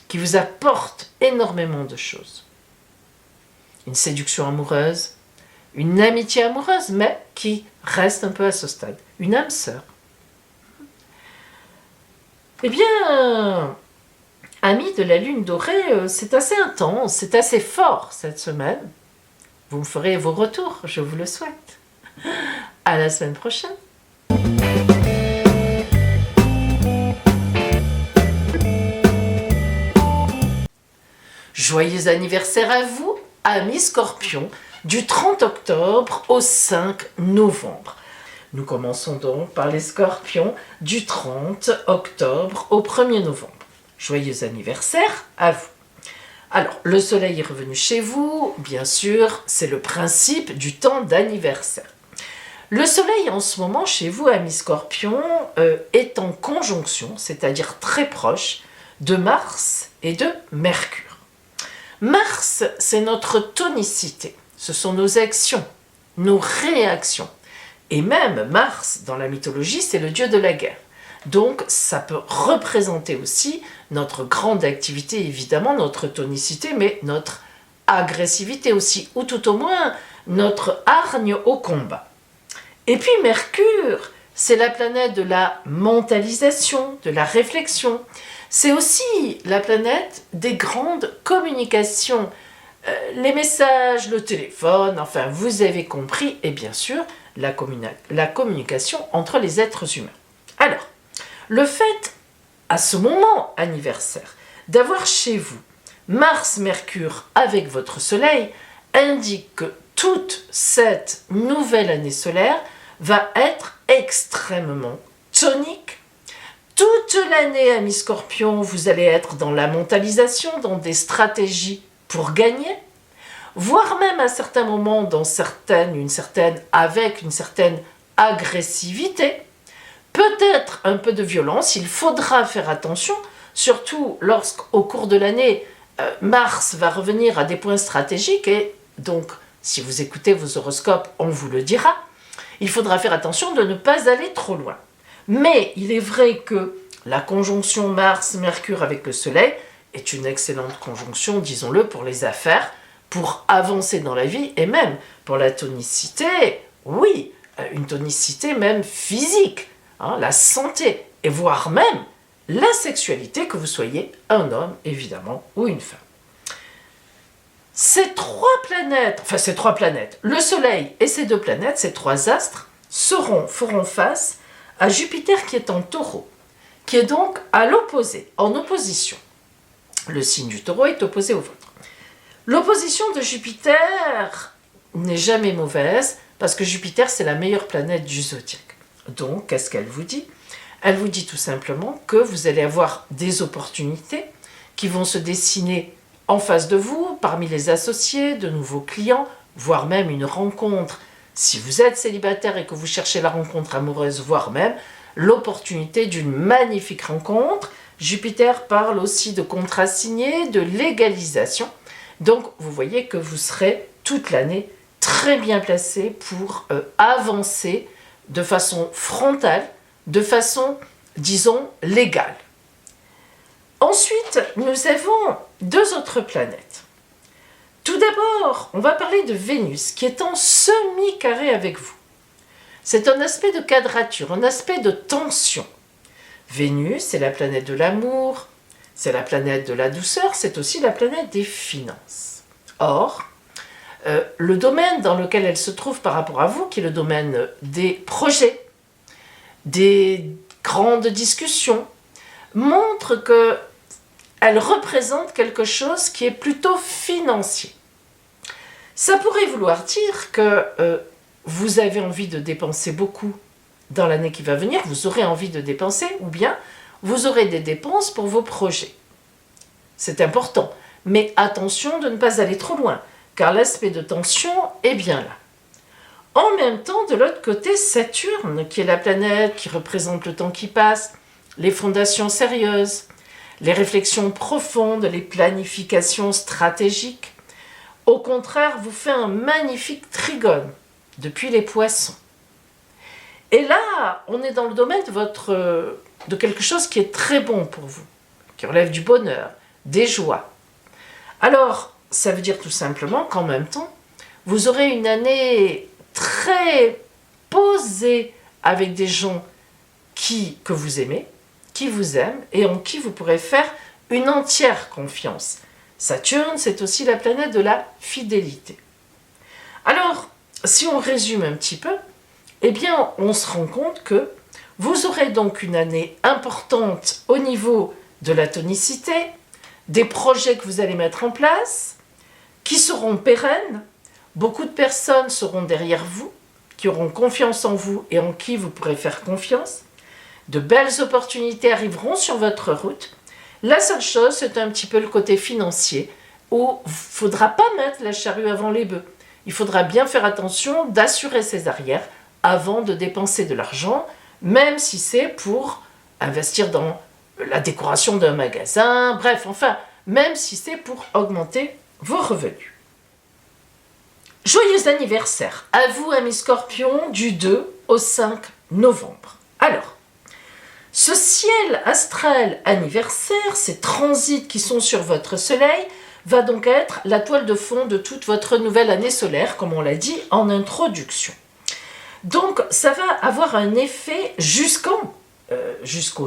qui vous apporte énormément de choses. Une séduction amoureuse, une amitié amoureuse, mais qui reste un peu à ce stade. Une âme sœur. Eh bien, amis de la lune dorée, c'est assez intense, c'est assez fort cette semaine. Vous me ferez vos retours, je vous le souhaite. À la semaine prochaine. Joyeux anniversaire à vous, amis Scorpions, du 30 octobre au 5 novembre. Nous commençons donc par les Scorpions du 30 octobre au 1er novembre. Joyeux anniversaire à vous. Alors, le soleil est revenu chez vous, bien sûr, c'est le principe du temps d'anniversaire. Le soleil en ce moment chez vous, amis Scorpions, est en conjonction, c'est-à-dire très proche, de Mars et de Mercure. Mars, c'est notre tonicité, ce sont nos actions, nos réactions. Et même Mars, dans la mythologie, c'est le dieu de la guerre. Donc, ça peut représenter aussi notre grande activité, évidemment, notre tonicité, mais notre agressivité aussi, ou tout au moins notre hargne au combat. Et puis Mercure, c'est la planète de la mentalisation, de la réflexion. C'est aussi la planète des grandes communications, les messages, le téléphone, enfin, vous avez compris, et bien sûr, la communication entre les êtres humains. Alors, le fait, à ce moment anniversaire, d'avoir chez vous Mars-Mercure avec votre Soleil, indique que toute cette nouvelle année solaire va être extrêmement tonique. Toute l'année, amis Scorpions, vous allez être dans la mentalisation, dans des stratégies pour gagner, voire même à certains moments avec une certaine agressivité, peut-être un peu de violence. Il faudra faire attention, surtout lorsqu'au cours de l'année, Mars va revenir à des points stratégiques, et donc, si vous écoutez vos horoscopes, on vous le dira, il faudra faire attention de ne pas aller trop loin. Mais il est vrai que la conjonction Mars-Mercure avec le Soleil est une excellente conjonction, disons-le, pour les affaires, pour avancer dans la vie, et même pour la tonicité, oui, une tonicité même physique, la santé, et voire même la sexualité, que vous soyez un homme, évidemment, ou une femme. Ces trois planètes, le Soleil et ces deux planètes, ces trois astres, feront face à Jupiter qui est en Taureau, qui est donc à l'opposé, en opposition. Le signe du Taureau est opposé au vôtre. L'opposition de Jupiter n'est jamais mauvaise, parce que Jupiter, c'est la meilleure planète du zodiaque. Donc, qu'est-ce qu'elle vous dit ? Elle vous dit tout simplement que vous allez avoir des opportunités qui vont se dessiner en face de vous, parmi les associés, de nouveaux clients, voire même une rencontre. Si vous êtes célibataire et que vous cherchez la rencontre amoureuse, voire même l'opportunité d'une magnifique rencontre. Jupiter parle aussi de contrats signés, de légalisation. Donc, vous voyez que vous serez toute l'année très bien placé pour avancer de façon frontale, de façon, disons, légale. Ensuite, nous avons deux autres planètes. Tout d'abord, on va parler de Vénus, qui est en semi-carré avec vous. C'est un aspect de quadrature, un aspect de tension. Vénus, c'est la planète de l'amour, c'est la planète de la douceur, c'est aussi la planète des finances. Or, le domaine dans lequel elle se trouve par rapport à vous, qui est le domaine des projets, des grandes discussions, montre qu'elle représente quelque chose qui est plutôt financier. Ça pourrait vouloir dire que vous avez envie de dépenser beaucoup dans l'année qui va venir, vous aurez envie de dépenser, ou bien vous aurez des dépenses pour vos projets. C'est important, mais attention de ne pas aller trop loin, car l'aspect de tension est bien là. En même temps, de l'autre côté, Saturne, qui est la planète qui représente le temps qui passe, les fondations sérieuses, les réflexions profondes, les planifications stratégiques, au contraire, vous fait un magnifique trigone depuis les Poissons. Et là, on est dans le domaine de quelque chose qui est très bon pour vous, qui relève du bonheur, des joies. Alors, ça veut dire tout simplement qu'en même temps, vous aurez une année très posée avec des gens que vous aimez, qui vous aiment et en qui vous pourrez faire une entière confiance. Saturne, c'est aussi la planète de la fidélité. Alors, si on résume un petit peu, eh bien, on se rend compte que vous aurez donc une année importante au niveau de la tonicité, des projets que vous allez mettre en place, qui seront pérennes. Beaucoup de personnes seront derrière vous, qui auront confiance en vous et en qui vous pourrez faire confiance. De belles opportunités arriveront sur votre route. La seule chose, c'est un petit peu le côté financier, où il ne faudra pas mettre la charrue avant les bœufs. Il faudra bien faire attention d'assurer ses arrières avant de dépenser de l'argent, même si c'est pour investir dans la décoration d'un magasin, bref, enfin, même si c'est pour augmenter vos revenus. Joyeux anniversaire à vous, amis Scorpions, du 2 au 5 novembre. Alors, ce ciel astral anniversaire, ces transits qui sont sur votre soleil, va donc être la toile de fond de toute votre nouvelle année solaire, comme on l'a dit en introduction. Donc, ça va avoir un effet jusqu'au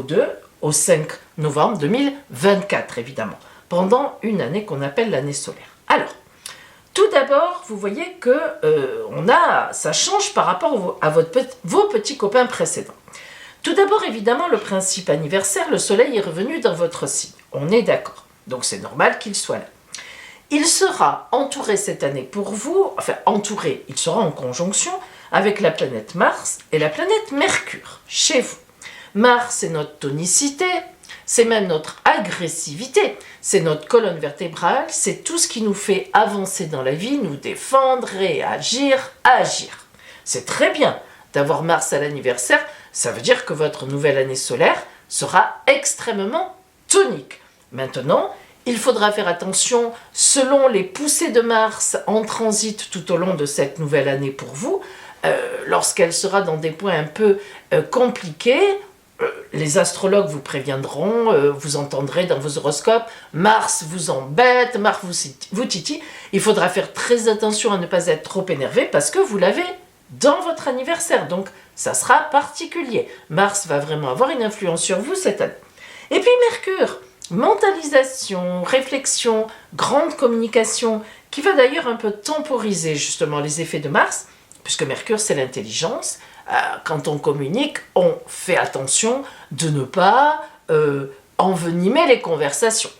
2 au 5 novembre 2024, évidemment, pendant une année qu'on appelle l'année solaire. Alors, tout d'abord, vous voyez que ça change par rapport à vos petits copains précédents. Tout d'abord, évidemment, le principe anniversaire, le soleil est revenu dans votre signe. On est d'accord. Donc, c'est normal qu'il soit là. Il sera entouré cette année pour vous, enfin entouré, il sera en conjonction avec la planète Mars et la planète Mercure, chez vous. Mars, c'est notre tonicité, c'est même notre agressivité, c'est notre colonne vertébrale, c'est tout ce qui nous fait avancer dans la vie, nous défendre, réagir, agir. C'est très bien d'avoir Mars à l'anniversaire, ça veut dire que votre nouvelle année solaire sera extrêmement tonique. Maintenant, il faudra faire attention, selon les poussées de Mars en transit tout au long de cette nouvelle année pour vous, lorsqu'elle sera dans des points un peu compliqués, les astrologues vous préviendront, vous entendrez dans vos horoscopes, Mars vous embête, Mars vous titille. Il faudra faire très attention à ne pas être trop énervé parce que vous l'avez dans votre anniversaire. Donc, ça sera particulier. Mars va vraiment avoir une influence sur vous cette année. Et puis Mercure, mentalisation, réflexion, grande communication, qui va d'ailleurs un peu temporiser justement les effets de Mars, puisque Mercure c'est l'intelligence. Quand on communique, on fait attention de ne pas envenimer les conversations.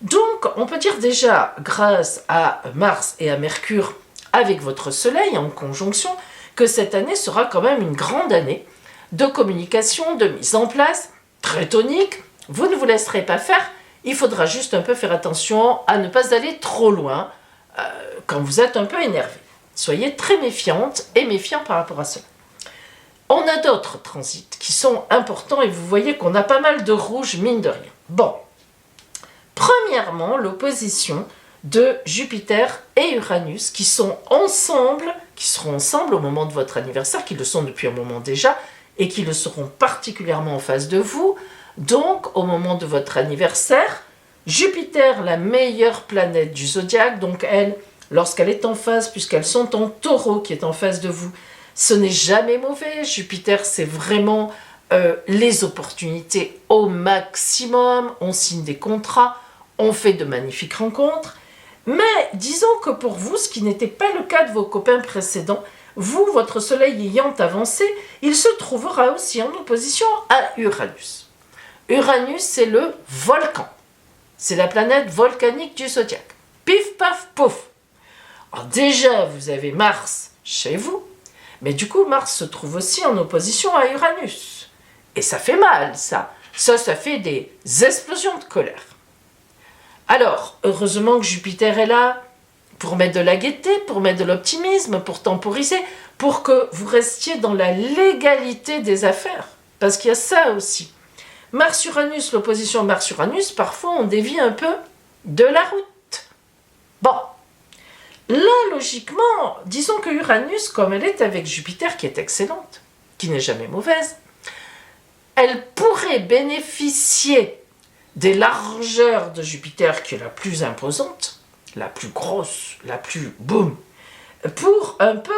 Donc, on peut dire déjà, grâce à Mars et à Mercure, avec votre Soleil en conjonction, que cette année sera quand même une grande année de communication, de mise en place, très tonique. Vous ne vous laisserez pas faire, il faudra juste un peu faire attention à ne pas aller trop loin quand vous êtes un peu énervé. Soyez très méfiante et méfiant par rapport à cela. On a d'autres transits qui sont importants et vous voyez qu'on a pas mal de rouge, mine de rien. Bon, premièrement, l'opposition de Jupiter et Uranus qui seront ensemble au moment de votre anniversaire, qui le sont depuis un moment déjà et qui le seront particulièrement en face de vous. Donc, au moment de votre anniversaire, Jupiter, la meilleure planète du zodiaque, donc elle, lorsqu'elle est en phase, puisqu'elles sont en taureau qui est en face de vous, ce n'est jamais mauvais. Jupiter, c'est vraiment les opportunités au maximum. On signe des contrats, on fait de magnifiques rencontres. Mais disons que pour vous, ce qui n'était pas le cas de vos copains précédents, vous, votre soleil ayant avancé, il se trouvera aussi en opposition à Uranus. Uranus, c'est le volcan. C'est la planète volcanique du zodiaque. Pif, paf, pouf. Alors déjà, vous avez Mars chez vous, mais du coup, Mars se trouve aussi en opposition à Uranus. Et ça fait mal, ça. Ça fait des explosions de colère. Alors, heureusement que Jupiter est là pour mettre de la gaieté, pour mettre de l'optimisme, pour temporiser, pour que vous restiez dans la légalité des affaires. Parce qu'il y a ça aussi. Mars-Uranus, l'opposition Mars-Uranus, parfois on dévie un peu de la route. Bon, là, logiquement, disons que Uranus, comme elle est avec Jupiter, qui est excellente, qui n'est jamais mauvaise, elle pourrait bénéficier des largeurs de Jupiter, qui est la plus imposante, la plus grosse, la plus boum, pour un peu,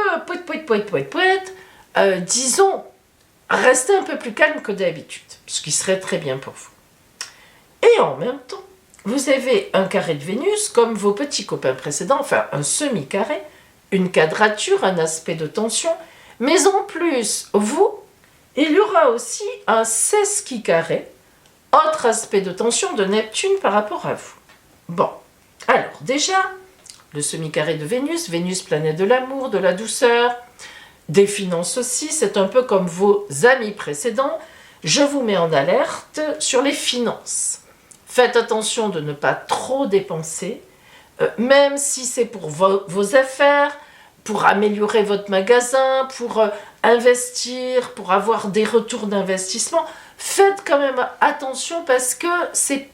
disons, rester un peu plus calme que d'habitude, ce qui serait très bien pour vous. Et en même temps, vous avez un carré de Vénus, comme vos petits copains précédents, enfin un semi-carré, une quadrature, un aspect de tension, mais en plus, vous, il y aura aussi un sesquicarré, autre aspect de tension de Neptune par rapport à vous. Bon, alors déjà, le semi-carré de Vénus, Vénus planète de l'amour, de la douceur, des finances aussi, c'est un peu comme vos amis précédents. Je vous mets en alerte sur les finances. Faites attention de ne pas trop dépenser, même si c'est pour vos affaires, pour améliorer votre magasin, pour investir, pour avoir des retours d'investissement. Faites quand même attention parce que c'est...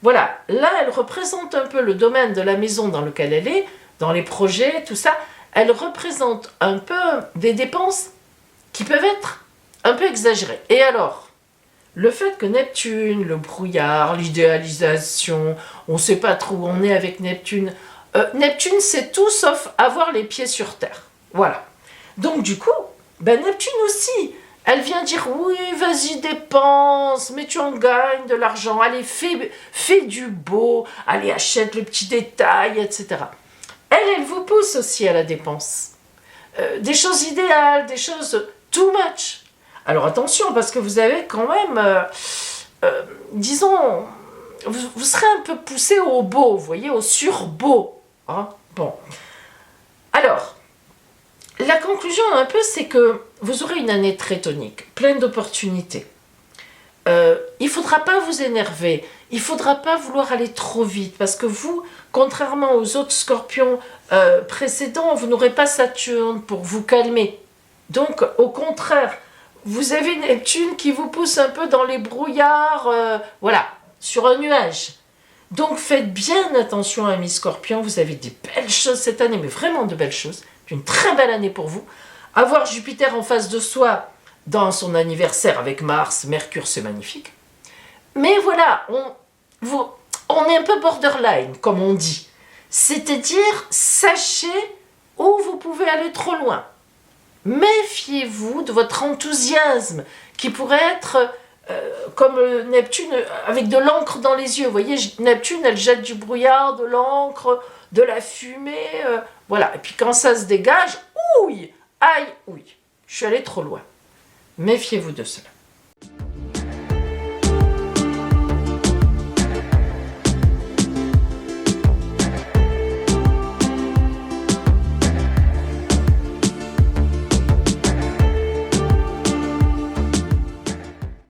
Voilà, là elle représente un peu le domaine de la maison dans lequel elle est, dans les projets, tout ça. Elle représente un peu des dépenses qui peuvent être un peu exagérées. Et alors, le fait que Neptune, le brouillard, l'idéalisation, on ne sait pas trop où on est avec Neptune. Neptune, c'est tout sauf avoir les pieds sur terre. Voilà. Donc du coup, Neptune aussi, elle vient dire oui, vas-y, dépense, mais tu en gagnes de l'argent, allez, fais du beau, allez, achète le petit détail, etc. Elle vous pousse aussi à la dépense. Des choses idéales, des choses too much. Alors attention, parce que vous avez quand même, disons, vous serez un peu poussé au beau, vous voyez, au surbeau. Hein, bon. Alors, la conclusion un peu, c'est que vous aurez une année très tonique, pleine d'opportunités. Il ne faudra pas vous énerver, il ne faudra pas vouloir aller trop vite, parce que vous, contrairement aux autres scorpions précédents, vous n'aurez pas Saturne pour vous calmer. Donc, au contraire, vous avez Neptune qui vous pousse un peu dans les brouillards, voilà, sur un nuage. Donc, faites bien attention, amis scorpions, vous avez des belles choses cette année, mais vraiment de belles choses. Une très belle année pour vous. Avoir Jupiter en face de soi dans son anniversaire avec Mars, Mercure, c'est magnifique. Mais voilà, on est un peu borderline, comme on dit. C'est-à-dire, sachez où vous pouvez aller trop loin. Méfiez-vous de votre enthousiasme, qui pourrait être comme Neptune, avec de l'encre dans les yeux. Vous voyez, Neptune, elle jette du brouillard, de l'encre, de la fumée, voilà. Et puis quand ça se dégage, ouille, aïe, ouille, je suis allée trop loin. Méfiez-vous de cela.